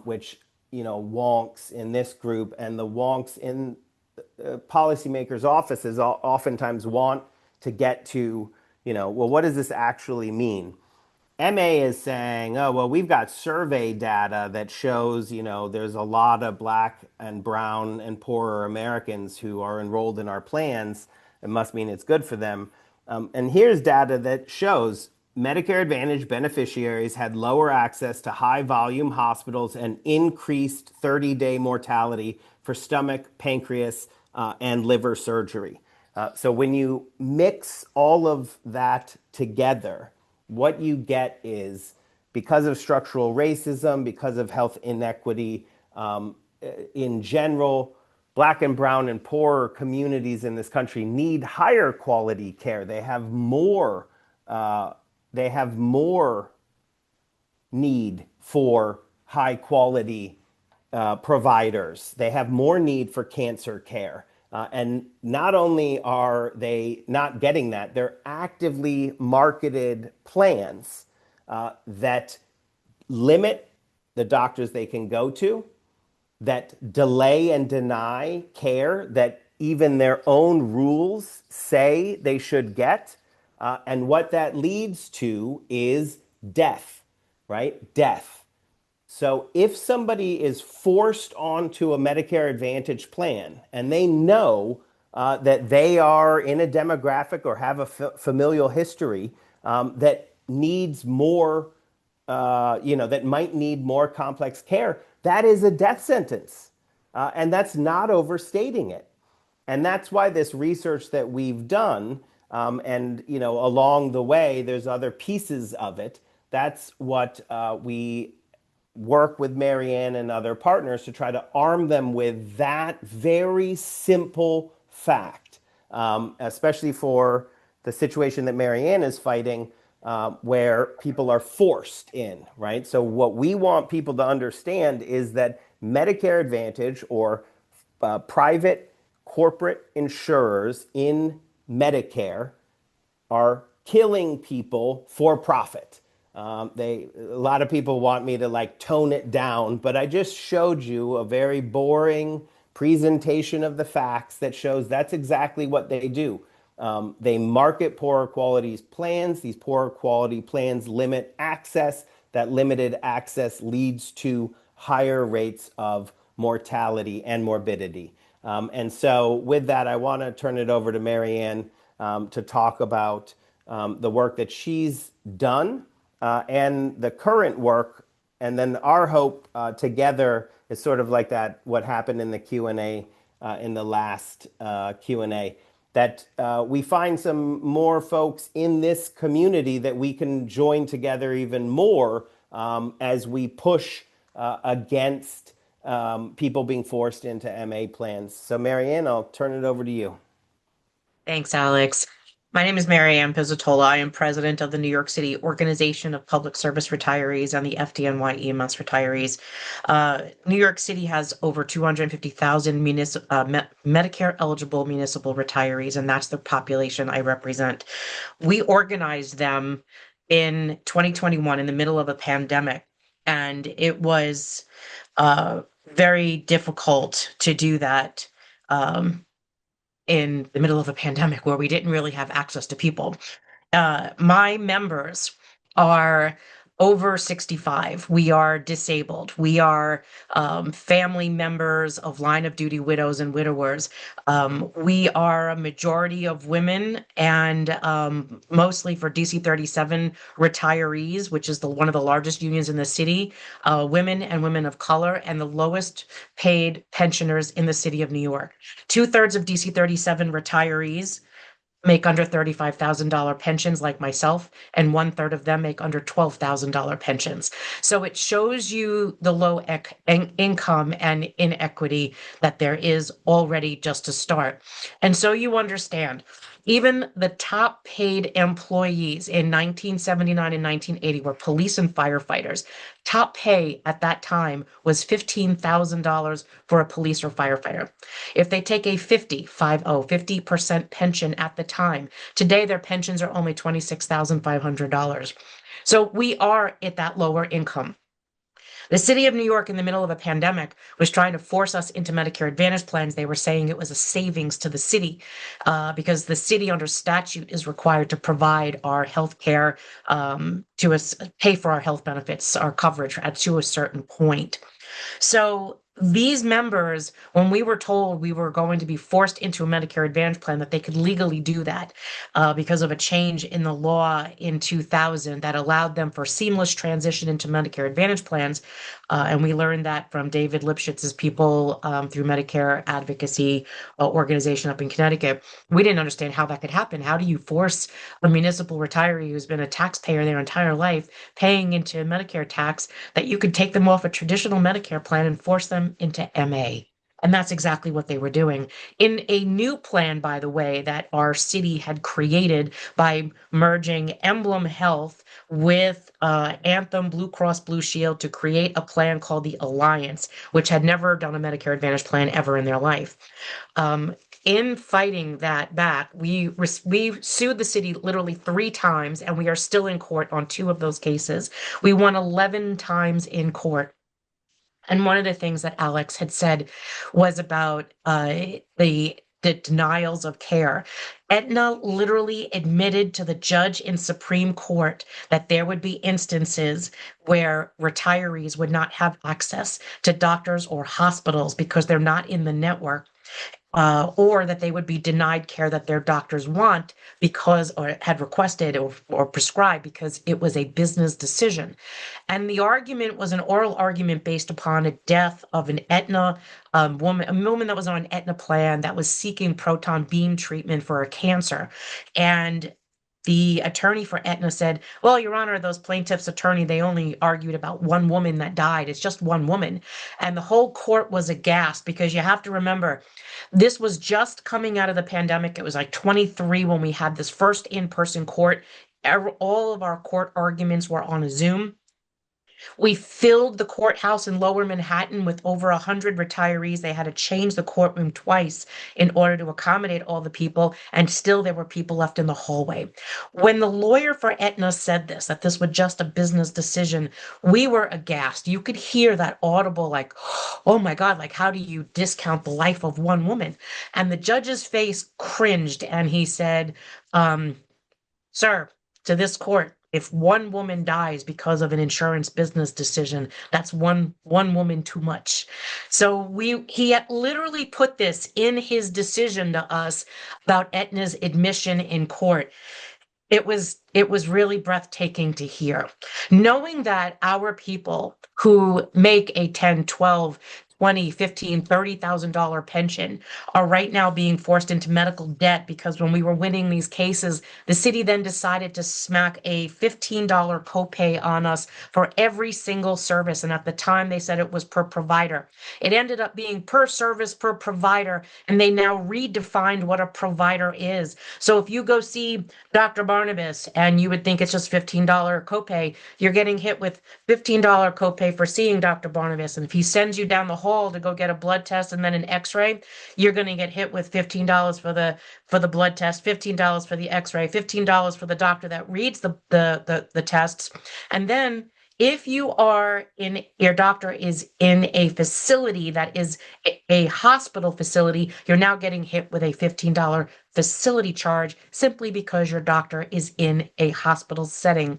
which, wonks in this group and the wonks in policymakers' offices oftentimes want to get to, well, what does this actually mean? MA is saying, oh, well, we've got survey data that shows, there's a lot of Black and brown and poorer Americans who are enrolled in our plans. It must mean it's good for them. And here's data that shows Medicare Advantage beneficiaries had lower access to high volume hospitals and increased 30-day mortality for stomach, pancreas, and liver surgery. So when you mix all of that together, what you get is because of structural racism, because of health inequity in general, Black and brown and poorer communities in this country need higher quality care. They have more. They have more need for high quality providers. They have more need for cancer care. And not only are they not getting that, they're actively marketed plans that limit the doctors they can go to, that delay and deny care that even their own rules say they should get. And what that leads to is death, right? Death. So if somebody is forced onto a Medicare Advantage plan and they know that they are in a demographic or have a familial history that needs more, that might need more complex care, that is a death sentence. And that's not overstating it. And that's why this research that we've done, and along the way, there's other pieces of it. That's what we work with Marianne and other partners to try to arm them with that very simple fact, especially for the situation that Marianne is fighting, where people are forced in, right? So what we want people to understand is that Medicare Advantage or private corporate insurers in Medicare are killing people for profit. A lot of people want me to like tone it down, but I just showed you a very boring presentation of the facts that shows that's exactly what they do. They market poorer quality plans. These poorer quality plans limit access. That limited access leads to higher rates of mortality and morbidity. And so with that, I want to turn it over to Marianne to talk about the work that she's done and the current work. And then our hope together is sort of like that, what happened in the Q&A, in the last Q&A, that we find some more folks in this community that we can join together even more as we push against people being forced into MA plans. So Marianne, I'll turn it over to you. Thanks, Alex. My name is Mary Ann Pizzatola. I am president of the New York City Organization of Public Service Retirees and the FDNY EMS retirees. New York City has over 250,000 Medicare eligible municipal retirees, and that's the population I represent. We organized them in 2021 in the middle of a pandemic, and it was very difficult to do that. In the middle of a pandemic where we didn't really have access to people. My members are over 65. We are disabled. We are family members of line of duty widows and widowers. We are a majority of women and mostly for DC 37 retirees, which is one of the largest unions in the city, women and women of color, and the lowest paid pensioners in the city of New York. 2/3 of DC 37 retirees make under $35,000 pensions like myself, and 1/3 of them make under $12,000 pensions. So it shows you the low income and inequity that there is already just to start. And so you understand, even the top paid employees in 1979 and 1980 were police and firefighters. Top pay at that time was $15,000 for a police or firefighter. If they take a 50% pension at the time, today their pensions are only $26,500. So we are at that lower income. The city of New York, in the middle of a pandemic, was trying to force us into Medicare Advantage plans. They were saying it was a savings to the city because the city, under statute, is required to provide our health care, to us, pay for our health benefits, our coverage to a certain point. So these members, when we were told we were going to be forced into a Medicare Advantage plan, that they could legally do that because of a change in the law in 2000 that allowed them for seamless transition into Medicare Advantage plans. And we learned that from David Lipshitz's people through Medicare Advocacy Organization up in Connecticut. We didn't understand how that could happen. How do you force a municipal retiree who's been a taxpayer their entire life paying into Medicare tax, that you could take them off a traditional Medicare plan and force them into MA? And that's exactly what they were doing. In a new plan, by the way, that our city had created by merging Emblem Health with Anthem Blue Cross Blue Shield to create a plan called the Alliance, which had never done a Medicare Advantage plan ever in their life. in fighting that back, we sued the city literally 3 times, and we are still in court on 2 of those cases. We won 11 times in court. And one of the things that Alex had said was about the denials of care. Aetna literally admitted to the judge in Supreme Court that there would be instances where retirees would not have access to doctors or hospitals because they're not in the network. Or that they would be denied care that their doctors want because, or had requested or prescribed because it was a business decision. And the argument was an oral argument based upon a death of an Aetna woman, a woman that was on an Aetna plan that was seeking proton beam treatment for a cancer. And the attorney for Aetna said, well, Your Honor, those plaintiffs' attorney, they only argued about one woman that died. It's just one woman. And the whole court was aghast because you have to remember, this was just coming out of the pandemic. It was like 23 when we had this first in-person court. All of our court arguments were on a Zoom. We filled the courthouse in Lower Manhattan with over 100 retirees. They had to change the courtroom twice in order to accommodate all the people, and still there were people left in the hallway. When the lawyer for Aetna said this, that this was just a business decision, we were aghast. You could hear that audible, like, oh my God, like, how do you discount the life of one woman? And the judge's face cringed, and he said, sir, to this court, if one woman dies because of an insurance business decision, that's one woman too much. So he had literally put this in his decision to us about Aetna's admission in court. It was really breathtaking to hear. Knowing that our people who make a 10, 12, 20, 15, $30,000 pension are right now being forced into medical debt because when we were winning these cases, the city then decided to smack a $15 copay on us for every single service. And at the time they said it was per provider. It ended up being per service, per provider, and they now redefined what a provider is. So if you go see Dr. Barnabas and you would think it's just $15 copay, you're getting hit with $15 copay for seeing Dr. Barnabas. And if he sends you down the hall to go get a blood test and then an x-ray, you're going to get hit with $15 for the blood test, $15 for the x-ray, $15 for the doctor that reads the tests. And then if your doctor is in a facility that is a hospital facility, you're now getting hit with a $15 facility charge simply because your doctor is in a hospital setting.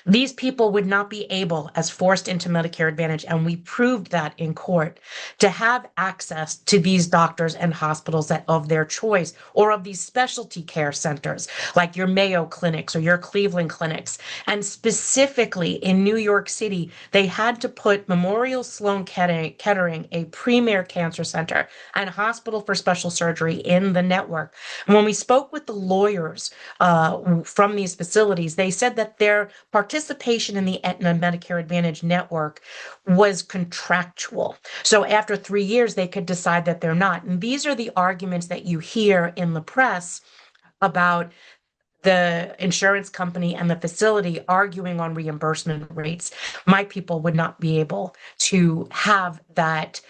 These people would not be able, as forced into Medicare Advantage, and we proved that in court, to have access to these doctors and hospitals that of their choice, or of these specialty care centers, like your Mayo clinics or your Cleveland clinics. And specifically in New York City, they had to put Memorial Sloan Kettering, a premier cancer center, and hospital for special surgery in the network. And when we spoke with the lawyers from these facilities, they said that their participation in the Aetna Medicare Advantage network was contractual. So after 3 years, they could decide that they're not. And these are the arguments that you hear in the press about the insurance company and the facility arguing on reimbursement rates. My people would not be able to have that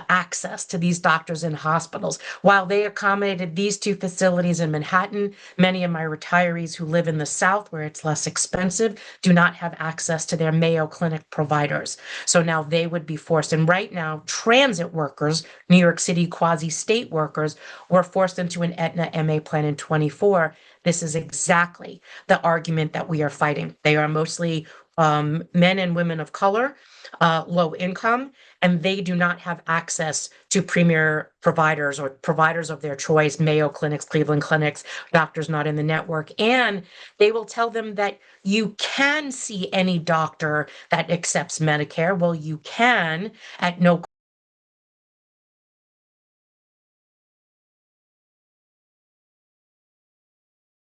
access to these doctors and hospitals. While they accommodated these 2 facilities in Manhattan, many of my retirees who live in the South, where it's less expensive, do not have access to their Mayo Clinic providers. So now they would be forced. And right now, transit workers, New York City quasi-state workers, were forced into an Aetna MA plan in 24. This is exactly the argument that we are fighting. They are mostly men and women of color, low income, and they do not have access to premier providers or providers of their choice, Mayo clinics, Cleveland clinics, doctors not in the network. And they will tell them that you can see any doctor that accepts Medicare. Well, you can at no